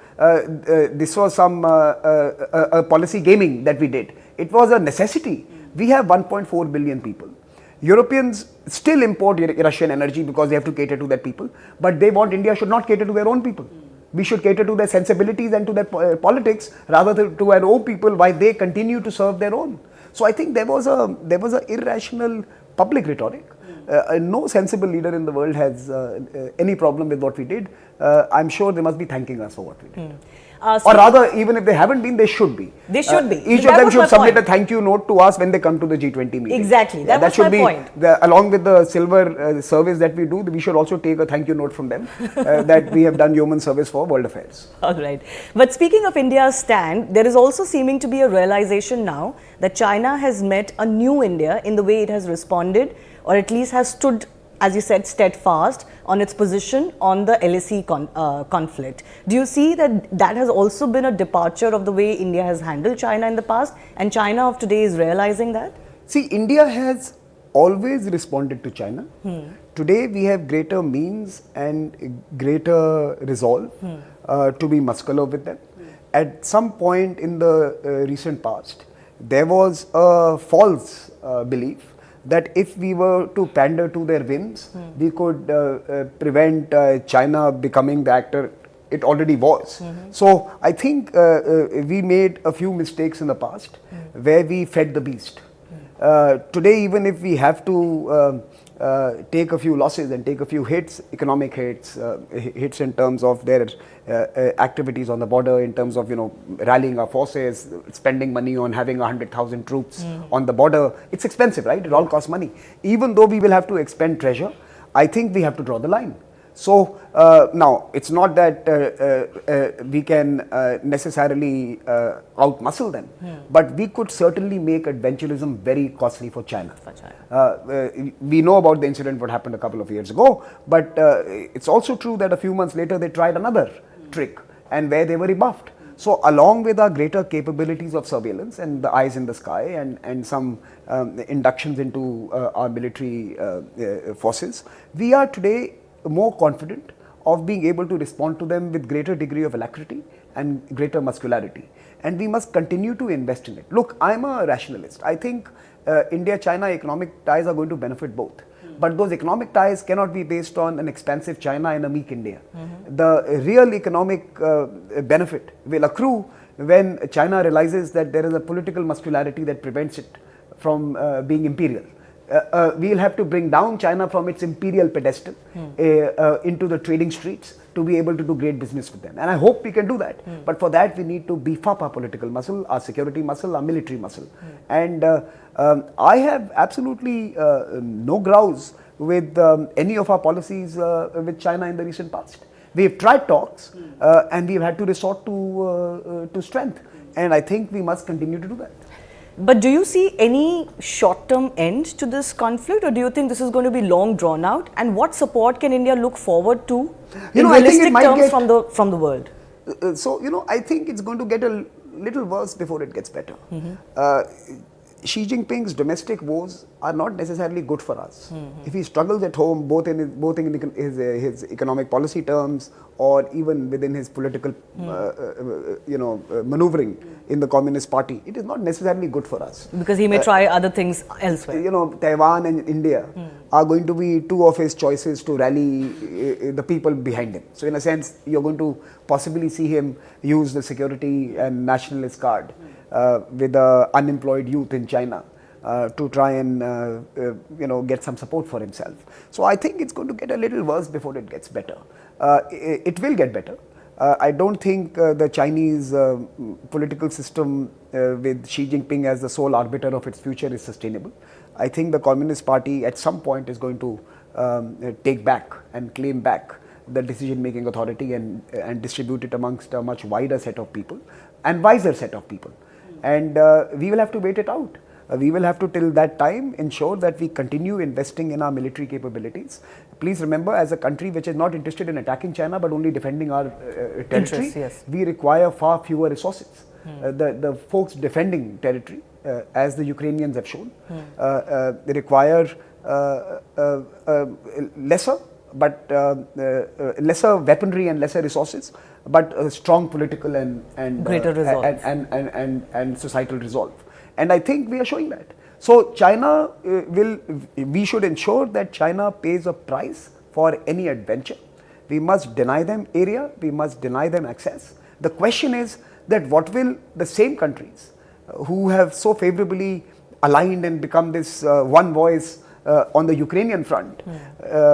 this was some policy gaming that we did. It was a necessity. We have 1.4 billion people. Europeans still import Russian energy because they have to cater to their people, but they want India should not cater to their own people. We should cater to their sensibilities and to their politics rather than to our own people while they continue to serve their own. So I think there was a irrational public rhetoric. No sensible leader in the world has any problem with what we did. I'm sure they must be thanking us for what we did. Or rather, even if they haven't been, they should be. They should be. Each of them should submit a thank you note to us when they come to the G20 meeting. Exactly. That should be my point. Along with the silver service that we do, we should also take a thank you note from them that we have done human service for world affairs. All right. But speaking of India's stand, there is also seeming to be a realization now that China has met a new India in the way it has responded, or at least has stood, as you said, steadfast on its position on the LAC conflict. Do you see that has also been a departure of the way India has handled China in the past, and China of today is realizing that? See, India has always responded to China. Today we have greater means and greater resolve to be muscular with them. At some point in the recent past, there was a false belief that if we were to pander to their whims, we could prevent China becoming the actor it already was. So I think we made a few mistakes in the past where we fed the beast. Today, even if we have to take a few losses and take a few hits, economic hits, hits in terms of their activities on the border, in terms of rallying our forces, spending money on having 100,000 troops on the border. It's expensive, right? It all costs money. Even though we will have to expend treasure, I think we have to draw the line. So now it's not that we can necessarily outmuscle them, but we could certainly make adventurism very costly for China. We know about the incident what happened a couple of years ago, but it's also true that a few months later they tried another trick and where they were rebuffed. So along with our greater capabilities of surveillance and the eyes in the sky and some inductions into our military forces, we are today more confident of being able to respond to them with greater degree of alacrity and greater muscularity. And we must continue to invest in it. Look, I'm a rationalist. I think India-China economic ties are going to benefit both. But those economic ties cannot be based on an expansive China and a meek India. The real economic benefit will accrue when China realizes that there is a political muscularity that prevents it from being imperial. We'll have to bring down China from its imperial pedestal into the trading streets to be able to do great business with them. And I hope we can do that. But for that, we need to beef up our political muscle, our security muscle, our military muscle. And I have absolutely no grouse with any of our policies with China in the recent past. We've tried talks and we've had to resort to strength. And I think we must continue to do that. But do you see any short-term end to this conflict, or do you think this is going to be long drawn out? And what support can India look forward to in realistic terms from the world? I think it's going to get a little worse before it gets better. Xi Jinping's domestic woes are not necessarily good for us. If he struggles at home, both in his economic policy terms or even within his political, maneuvering in the Communist Party, it is not necessarily good for us. Because he may try other things elsewhere. Taiwan and India are going to be two of his choices to rally the people behind him. So in a sense, you're going to possibly see him use the security and nationalist card with the unemployed youth in China to try and get some support for himself. So I think it's going to get a little worse before it gets better. It will get better. I don't think the Chinese political system with Xi Jinping as the sole arbiter of its future is sustainable. I think the Communist Party at some point is going to take back and claim back the decision-making authority and distribute it amongst a much wider set of people and wiser set of people. And we will have to wait it out. We will have to, till that time, ensure that we continue investing in our military capabilities. Please remember, as a country which is not interested in attacking China but only defending our territory, we require far fewer resources. The folks defending territory, as the Ukrainians have shown, they require lesser weaponry and lesser resources, but strong political and greater resolve and societal resolve. And I think we are showing that. So China we should ensure that China pays a price for any adventure. We must deny them area, we must deny them access. The question is that what will the same countries who have so favorably aligned and become this one voice on the Ukrainian front,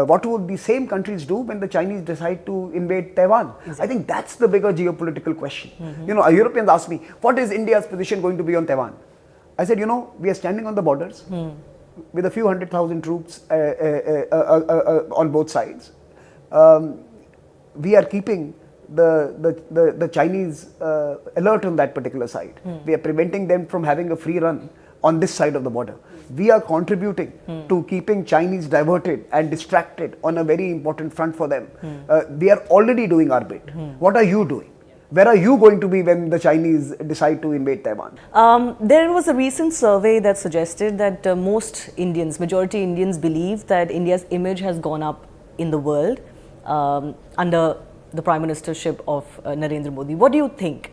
what would the same countries do when the Chinese decide to invade Taiwan? Exactly. I think that's the bigger geopolitical question. Europeans ask me, what is India's position going to be on Taiwan? I said, we are standing on the borders with a few 100,000 troops on both sides. We are keeping the Chinese alert on that particular side. We are preventing them from having a free run on this side of the border. We are contributing to keeping Chinese diverted and distracted on a very important front for them. We are already doing our bit. What are you doing? Where are you going to be when the Chinese decide to invade Taiwan? There was a recent survey that suggested that majority Indians believe that India's image has gone up in the world under the Prime Ministership of Narendra Modi. What do you think?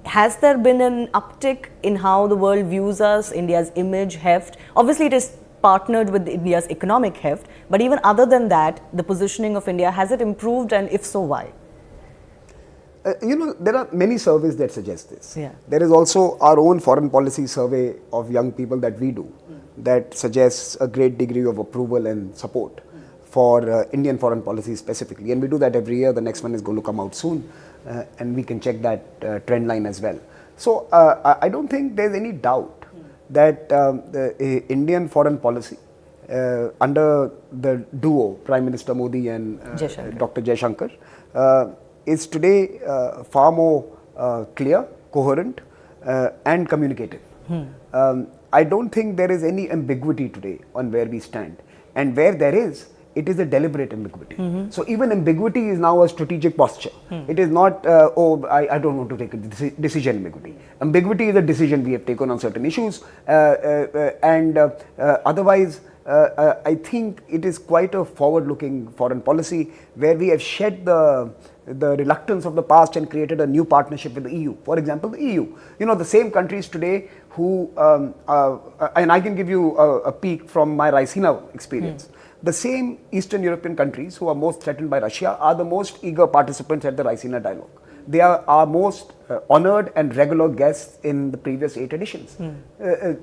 Has there been an uptick in how the world views us, India's image heft? Obviously, it is partnered with India's economic heft, but even other than that, the positioning of India, has it improved, and if so, why? There are many surveys that suggest this. There is also our own foreign policy survey of young people that we do that suggests a great degree of approval and support for Indian foreign policy specifically. And we do that every year. The next one is going to come out soon. And we can check that trend line as well. So I don't think there's any doubt that the Indian foreign policy under the duo, Prime Minister Modi and Dr. Jaishankar, is today far more clear, coherent and communicative. I don't think there is any ambiguity today on where we stand. And where there is, it is a deliberate ambiguity. So even ambiguity is now a strategic posture. It is not, I don't want to take a decision ambiguity. Ambiguity is a decision we have taken on certain issues, and otherwise, I think it is quite a forward-looking foreign policy where we have shed the reluctance of the past and created a new partnership with the EU. For example, the EU. You know, the same countries today who, and I can give you a peek from my Raisina experience. The same Eastern European countries who are most threatened by Russia are the most eager participants at the Raisina dialogue. They are our most honored and regular guests in the previous 8 editions.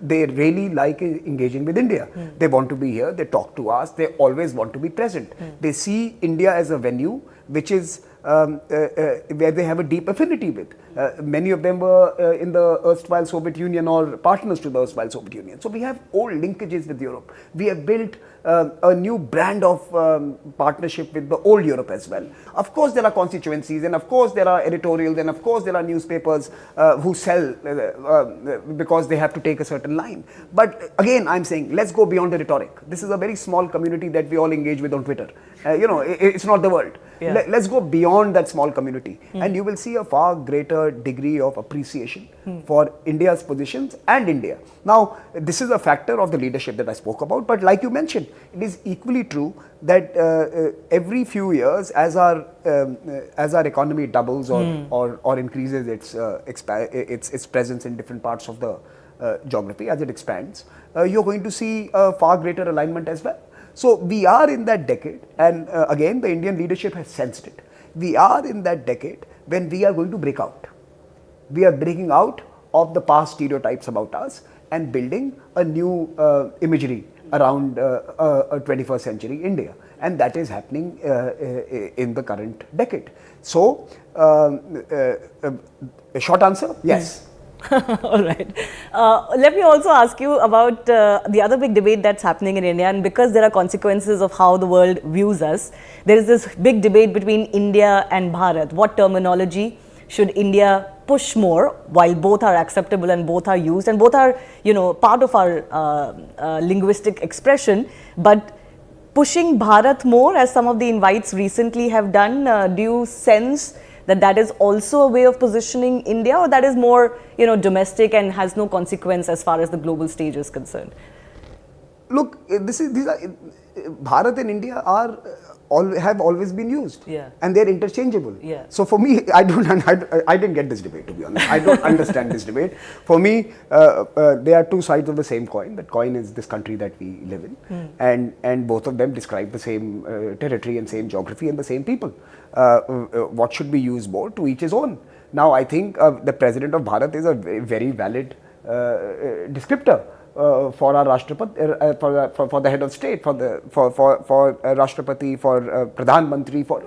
They really like engaging with India. They want to be here, they talk to us, they always want to be present. They see India as a venue which is where they have a deep affinity with. Many of them were in the erstwhile Soviet Union or partners to the erstwhile Soviet Union. So we have old linkages with Europe. We have built a new brand of partnership with the old Europe as well. Of course there are constituencies, and of course there are editorials, and of course there are newspapers who sell because they have to take a certain line. But again, I'm saying, let's go beyond the rhetoric. This is a very small community that we all engage with on Twitter. You know, it's not the world. Yeah. Let's go beyond that small community, and you will see a far greater degree of appreciation for India's positions and India. Now, this is a factor of the leadership that I spoke about, but like you mentioned, it is equally true that every few years, as our economy doubles or increases its presence in different parts of the geography, as it expands, you're going to see a far greater alignment as well. So we are in that decade, and again the Indian leadership has sensed it. We are in that decade when we are going to break out. We are breaking out of the past stereotypes about us and building a new imagery around a 21st century India, and that is happening in the current decade. So a short answer, yes. All right. Let me also ask you about the other big debate that's happening in India, and because there are consequences of how the world views us, there is this big debate between India and Bharat. What terminology should India push more, while both are acceptable and both are used and both are, you know, part of our linguistic expression, but pushing Bharat more, as some of the invites recently have done, do you sense that is also a way of positioning India, or that is more, you know, domestic and has no consequence as far as the global stage is concerned? Look, Bharat and India have always been used, and they're interchangeable. So for me, I didn't get this debate, to be honest. I don't understand this debate. For me, they are two sides of the same coin. That coin is this country that we live in, and both of them describe the same territory and same geography and the same people. What should be used more? To each his own. Now, I think the president of Bharat is a very valid descriptor for our Rashtrapati, for the head of state, for Rashtrapati, for Pradhan Mantri, for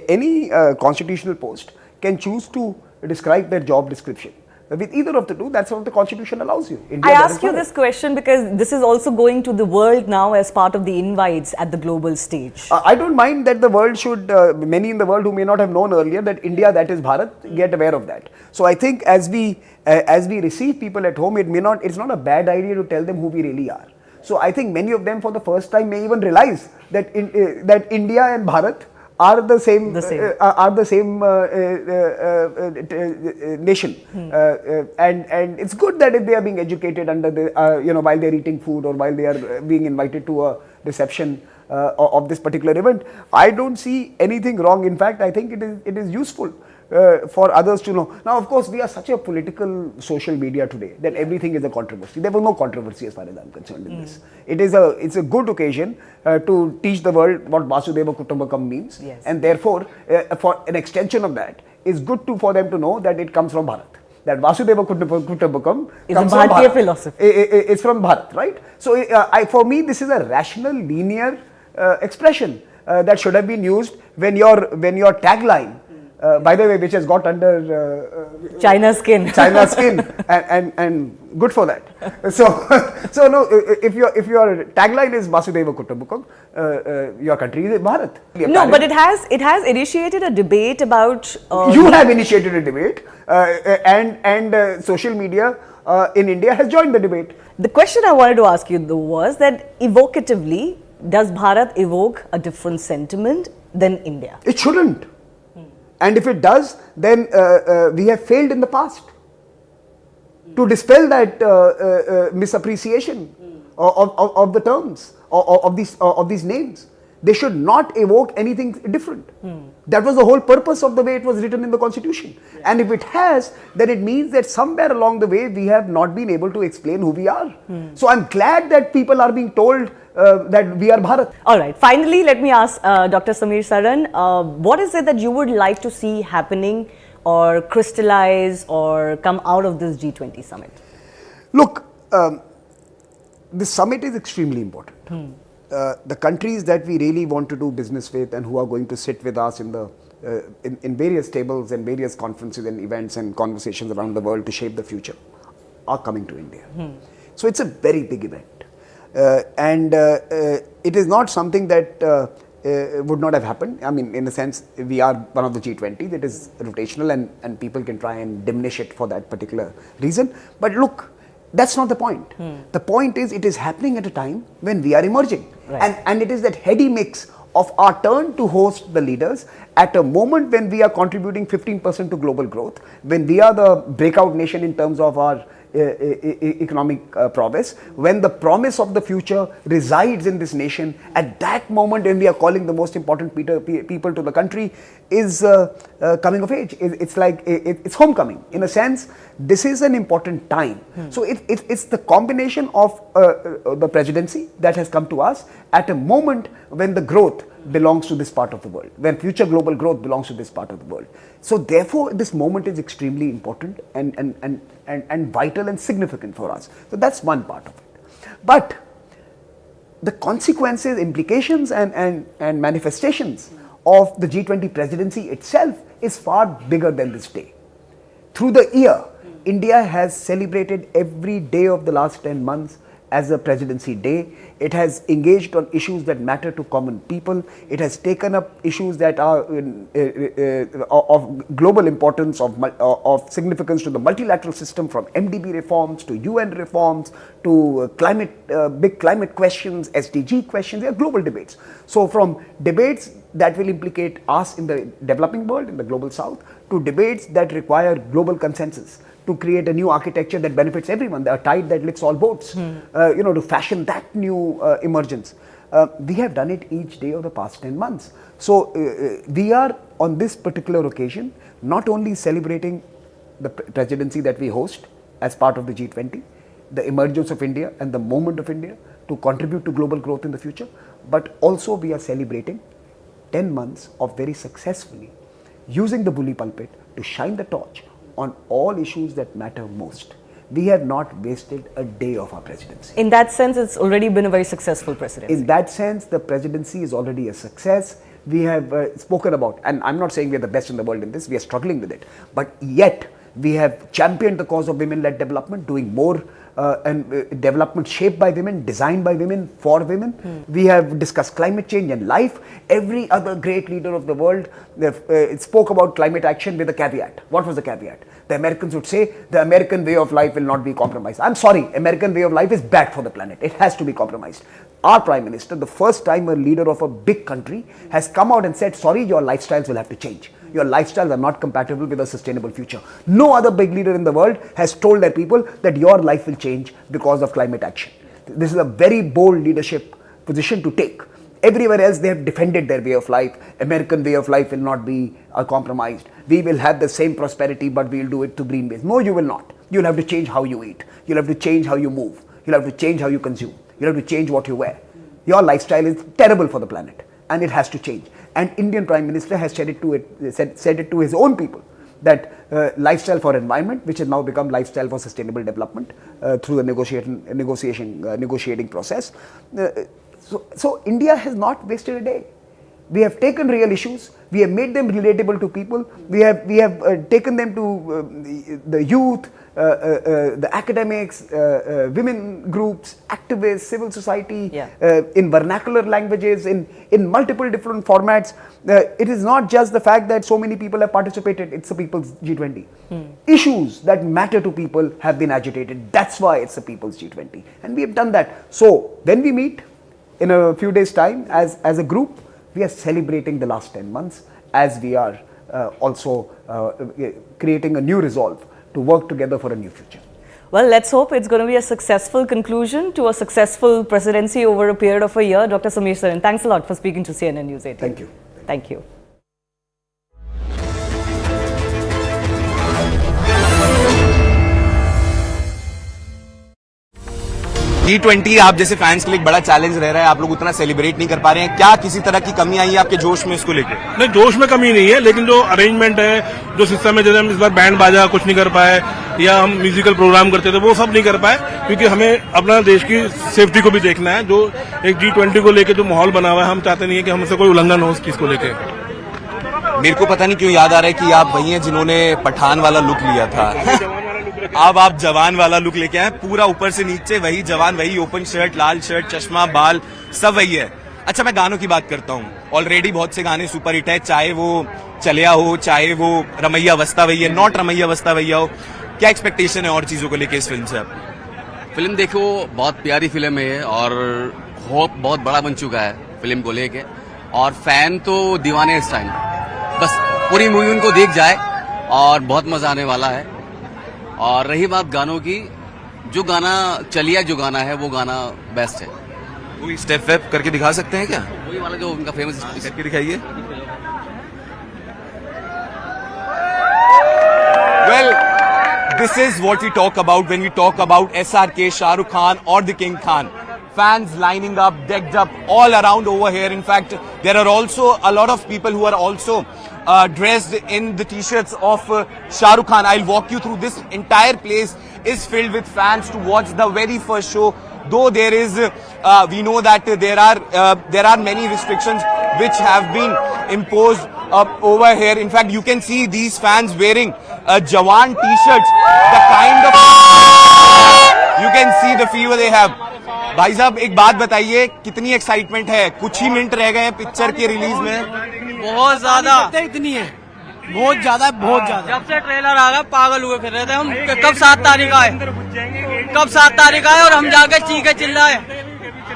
any constitutional post can choose to describe their job description. With either of the two, that's what the constitution allows you. I ask you this question because this is also going to the world now as part of the invites at the global stage. I don't mind that the world should, many in the world who may not have known earlier that India, that is Bharat, get aware of that. So I think as we receive people at home, it's not a bad idea to tell them who we really are. So I think many of them for the first time may even realize that that India and Bharat are the same nation, and it's good that if they are being educated under the while they are eating food or while they are being invited to a reception of this particular event, I don't see anything wrong. In fact, I think it is useful for others to know. Now, of course, we are such a political social media today that everything is a controversy. There was no controversy as far as I'm concerned in this. It's a good occasion to teach the world what Vasudeva Kutumbakam means, and therefore, for an extension of that, it's good for them to know that it comes from Bharat. That Vasudeva Kutumbakam is a Bharatiya philosophy. It's from Bharat, right? So, for me, this is a rational, linear expression that should have been used when your tagline, by the way, which has got under China's skin, and good for that. So no, if your tagline is Vasudeva Kutumbakam, your country is Bharat. No, but it has initiated a debate about. You have initiated a debate, and social media in India has joined the debate. The question I wanted to ask you though was that evocatively, Does Bharat evoke a different sentiment than India? It shouldn't. And if it does, then we have failed in the past to dispel that misappreciation of the terms, of these names. They should not evoke anything different. That was the whole purpose of the way it was written in the constitution. And if it has, then it means that somewhere along the way we have not been able to explain who we are. So I'm glad that people are being told that we are Bharat. All right. Finally, let me ask Dr. Samir Saran, what is it that you would like to see happening or crystallize or come out of this G20 summit? Look, this summit is extremely important. The countries that we really want to do business with and who are going to sit with us in the in various tables and various conferences and events and conversations around the world to shape the future are coming to India. So it's a very big event, and it is not something that would not have happened. I mean, in a sense, we are one of the G20. It is rotational, and people can try and diminish it for that particular reason. But look, that's not the point. The point is, it is happening at a time when we are emerging. Right. And it is that heady mix of our turn to host the leaders at a moment when we are contributing 15% to global growth, when we are the breakout nation in terms of our economic prowess, when the promise of the future resides in this nation, at that moment when we are calling the most important people to the country is coming of age. It's like it's homecoming. In a sense, this is an important time. So it's the combination of the presidency that has come to us at a moment when the growth belongs to this part of the world, when future global growth belongs to this part of the world. So therefore, this moment is extremely important and vital and significant for us. So that's one part of it. But the consequences, implications and manifestations of the G20 presidency itself is far bigger than this day. Through the year, India has celebrated every day of the last 10 months as a presidency day. It has engaged on issues that matter to common people. It has taken up issues that are of global importance, of significance to the multilateral system, from MDB reforms to UN reforms to big climate questions, SDG questions. They are global debates. So from debates that will implicate us in the developing world, in the global south, to debates that require global consensus to create a new architecture that benefits everyone, a tide that lifts all boats, to fashion that new emergence. We have done it each day of the past 10 months. So we are on this particular occasion not only celebrating the presidency that we host as part of the G20, the emergence of India and the moment of India to contribute to global growth in the future, but also we are celebrating 10 months of very successfully using the bully pulpit to shine the torch on all issues that matter most. We have not wasted a day of our presidency. In that sense, it's already been a very successful presidency. In that sense, the presidency is already a success. We have spoken about, and I'm not saying we are the best in the world in this, we are struggling with it, but yet we have championed the cause of women-led development, doing more and development shaped by women, designed by women, for women. We have discussed climate change and life. Every other great leader of the world spoke about climate action with a caveat. What was the caveat? The Americans would say the American way of life will not be compromised. I'm sorry, American way of life is bad for the planet. It has to be compromised. Our Prime Minister, the first time a leader of a big country, has come out and said, sorry, your lifestyles will have to change. Your lifestyles are not compatible with a sustainable future. No other big leader in the world has told their people that your life will change because of climate action. This is a very bold leadership position to take. Everywhere else they have defended their way of life. American way of life will not be compromised. We will have the same prosperity, but we will do it to green ways. No, you will not. You'll have to change how you eat. You'll have to change how you move. You'll have to change how you consume. You'll have to change what you wear. Your lifestyle is terrible for the planet and it has to change. And Indian Prime Minister has said it to his own people that lifestyle for environment, which has now become lifestyle for sustainable development through the negotiating process. So India has not wasted a day. We have taken real issues, we have made them relatable to people, we have taken them to the youth, the academics, women groups, activists, civil society, in vernacular languages, in multiple different formats. It is not just the fact that so many people have participated, it's the people's G20. Issues that matter to people have been agitated, that's why it's the people's G20. And we have done that. So when we meet, in a few days' time, as a group, we are celebrating the last 10 months as we are also creating a new resolve to work together for a new future. Well, let's hope it's going to be a successful conclusion to a successful presidency over a period of a year. Dr. Samir Saran, thanks a lot for speaking to CNN News 18. Thank you. Thank you. G20 आप जैसे fans के लिए एक बड़ा challenge रह रहा है, आप लोग उतना सेलिब्रेट नहीं कर पा रहे हैं, क्या किसी तरह की कमी आई है आपके जोश में इसको लेकर? नहीं, जोश में कमी नहीं है, लेकिन जो अरेंजमेंट है, जो सिस्टम है, जैसे हम इस बार बैंड बाजा कुछ नहीं कर पाए या हम म्यूजिकल प्रोग्राम करते थे वो सब नहीं कर पाए, क्योंकि हमें अपना देश की सेफ्टी को भी देखना है। जो एक G20 को लेकर जो माहौल बना हुआ है, हम चाहते नहीं है कि हमसे कोई उल्लंघन हो उस चीज को लेकर। मेरे को पता नहीं क्यों याद आ रहा है कि आप वही हैं जिन्होंने पठान वाला लुक लिया था। अब आप जवान वाला लुक लेके आए, पूरा ऊपर से नीचे वही जवान, वही ओपन शर्ट, लाल शर्ट, चश्मा, बाल, सब वही है। अच्छा, मैं गानों की बात करता हूँ। ऑलरेडी बहुत से गाने सुपर हिट है, चाहे वो चलिया हो, चाहे वो रमैया वस्ता भैया, नॉट रमैया वस्ता भैया हो। क्या एक्सपेक्टेशन है और चीजों को लेकर इस फिल्म से? फिल्म देखो, बहुत प्यारी फिल्म है और होप बहुत बड़ा बन चुका है फिल्म को लेके, और फैन तो दीवाने इस टाइम। बस पूरी मूवी उनको देख जाए और बहुत मजा आने वाला है। और रही बात गानों की, जो गाना चलिया जो गाना है वो गाना बेस्ट है। कोई स्टेप वेप करके दिखा सकते हैं क्या? वही वाला जो उनका फेमस करके दिखाइए। Well, this is what we talk about when we talk about SRK, Shah Rukh Khan or the King Khan. Fans lining up, decked up all around over here. In fact, there are also a lot of people who are also dressed in the t-shirts of Shah Rukh Khan. I'll walk you through. This entire place is filled with fans to watch the very first show. Though there is, we know that there are many restrictions which have been imposed over here. In fact, you can see these fans wearing Jawan t-shirts. The kind of you can see the fever they have. भाई साहब, एक बात बताइए, कितनी excitement है? कुछ ही minute रह गए हैं पिक्चर के रिलीज में। बहुत ज्यादा इतनी है, बहुत ज्यादा है, बहुत ज्यादा। जब से ट्रेलर आ गया पागल हुए फिर रहे थे हम, कब 7 तारीख आए, कब 7 तारीख आए और हम जाके चीखे चिल्लाए।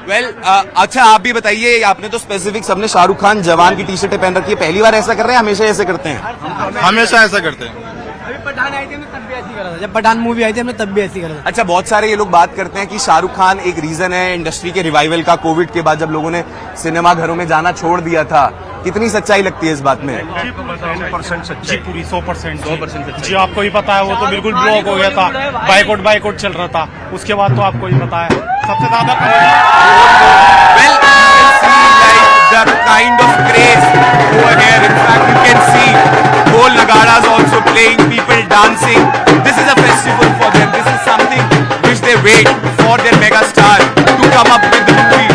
वेल, अच्छा आप भी बताइए, आपने तो स्पेसिफिक सबने शाहरुख खान जवान की टी शर्टें पहन रखी है, पहली बार ऐसा कर रहे हैं? हमेशा ऐसे करते हैं? हमेशा ऐसा करते हैं। अभी पठान आई थी हमने तब भी ऐसी करा था, जब पठान मूवी आई थी हमने तब भी ऐसी करा था। अच्छा, बहुत सारे ये लोग बात करते हैं कि शाहरुख खान एक रीजन है इंडस्ट्री के रिवाइवल का, कोविड के बाद जब लोगों ने सिनेमा घरों में जाना छोड़ दिया था। कितनी सच्चाई लगती है इस बात में? 100% सच्चाई, पूरी 100% जी। आपको ही पता है, वो तो बिल्कुल ब्लॉक हो गया था, बाइकआउट चल रहा था, उसके बाद तो आपको ही पता है सबसे ज्यादा। The kind of craze over here. In fact, you can see whole nagaras also playing, people dancing. This is a festival for them. This is something which they wait for their mega star to come up with the movie,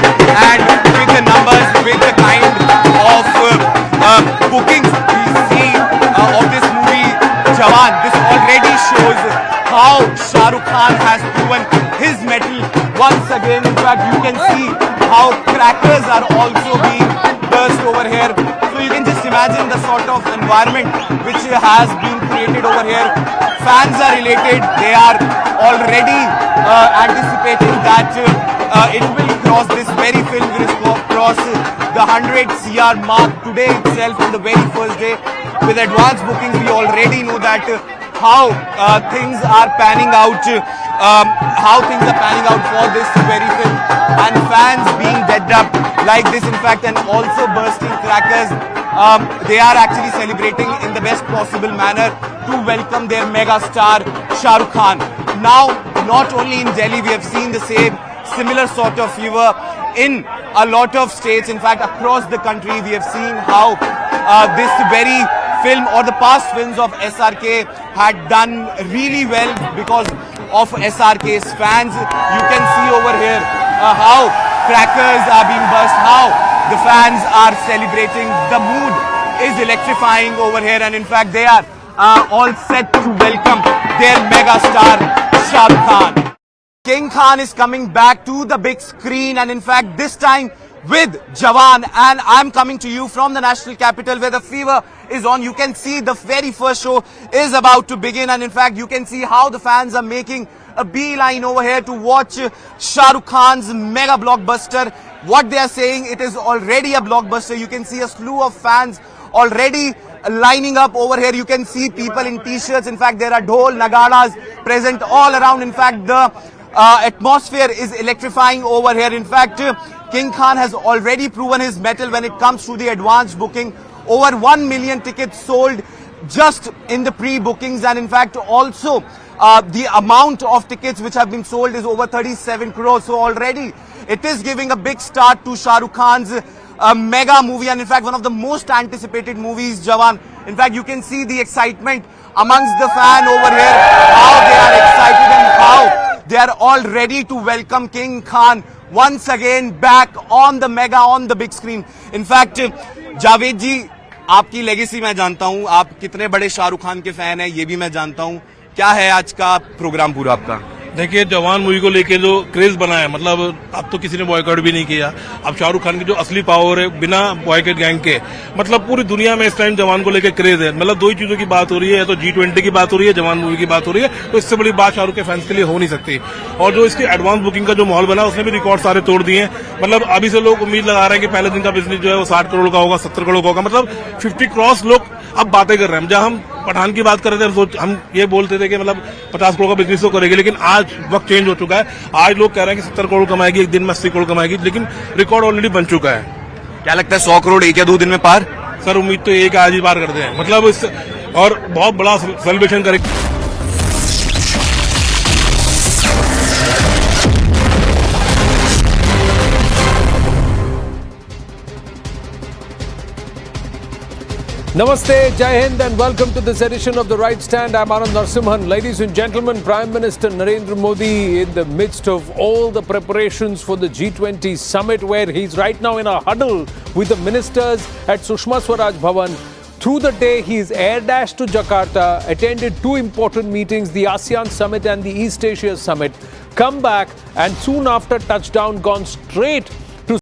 and with the numbers, with the kind of bookings we see of this movie Jawan. This already shows how Shah Rukh Khan has proven his mettle once again. In fact, you can see how crackers are also being burst over here. So you can just imagine the sort of environment which has been created over here. Fans are elated. They are already anticipating that it will cross, this very film will cross the 100 CR mark today itself on the very first day. With advanced bookings, we already know that how things are panning out. For this very film, and fans being decked up like this, in fact, and also bursting crackers. They are actually celebrating in the best possible manner to welcome their mega star Shah Rukh Khan. Now, not only in Delhi, we have seen the similar sort of fever in a lot of states. In fact, across the country, we have seen how this very film or the past films of SRK had done really well because of SRK's fans. You can see over here how crackers are being burst, how the fans are celebrating. The mood is electrifying over here, and in fact they are all set to welcome their mega star Shah Rukh Khan. King Khan is coming back to the big screen, and in fact this time with Jawan, and I'm coming to you from the national capital where the fever is on. You can see the very first show is about to begin, and in fact you can see how the fans are making a beeline over here to watch Shah Rukh Khan's mega blockbuster. What they are saying, it is already a blockbuster. You can see a slew of fans already lining up over here. You can see people in t-shirts. In fact, there are dhol, nagadas present all around. In fact, the atmosphere is electrifying over here. In fact, King Khan has already proven his mettle when it comes to the advance booking. Over 1 million tickets sold just in the pre-bookings, and in fact also the amount of tickets which have been sold is over 37 crores. So already it is giving a big start to Shah Rukh Khan's mega movie, and in fact one of the most anticipated movies, Jawan. In fact, you can see the excitement amongst the fan over here, how they are excited and how they are all ready to welcome King Khan once again back on the mega, on the big screen. In fact, Javed जी, आपकी legacy मैं जानता हूं, आप कितने बड़े शाहरुख खान के fan हैं ये भी मैं जानता हूं. क्या है आज का प्रोग्राम पूरा आपका? देखिए, जवान मूवी को लेके जो क्रेज बना है, मतलब अब तो किसी ने बॉयकॉट भी नहीं किया. अब शाहरुख खान की जो असली पावर है बिना बॉयकॉट गैंग के, मतलब पूरी दुनिया में इस टाइम जवान को लेके क्रेज है. मतलब दो ही चीजों की बात हो रही है, तो G20 की बात हो रही है, जवान मूवी की बात हो रही है. तो इससे बड़ी बात शाहरुख के फैंस के लिए हो नहीं सकती. और जो इसकी एडवांस बुकिंग का जो माहौल बना, उसने भी रिकॉर्ड सारे तोड़ दिए. मतलब अभी से लोग उम्मीद लगा रहे हैं कि पहले दिन का बिजनेस जो है वो 60 करोड़ का होगा, 70 करोड़ का होगा. मतलब 50 क्रॉस लोग अब बातें कर रहे हैं. जब हम पठान की बात कर रहे थे, हम ये बोलते थे कि मतलब 50 करोड़ का बिजनेस तो करेगी, लेकिन आज वक्त चेंज हो चुका है. आज लोग कह रहे हैं कि 70 करोड़ कमाएगी, एक दिन में 80 करोड़ कमाएगी, लेकिन रिकॉर्ड ऑलरेडी बन चुका है. क्या लगता है 100 करोड़ एक या 2 दिन में पार? सर उम्मीद तो एक आज ही पार करते हैं, मतलब इस और बहुत बड़ा सेलिब्रेशन करेंगे. Namaste, Jai Hind, and welcome to this edition of The Right Stand. I'm Anand Narsimhan. Ladies and gentlemen, Prime Minister Narendra Modi in the midst of all the preparations for the G20 Summit, where he's right now in a huddle with the ministers at Sushma Swaraj Bhavan. Through the day, he's air dashed to Jakarta, attended 2 important meetings, the ASEAN Summit and the East Asia Summit, come back and soon after touchdown gone straight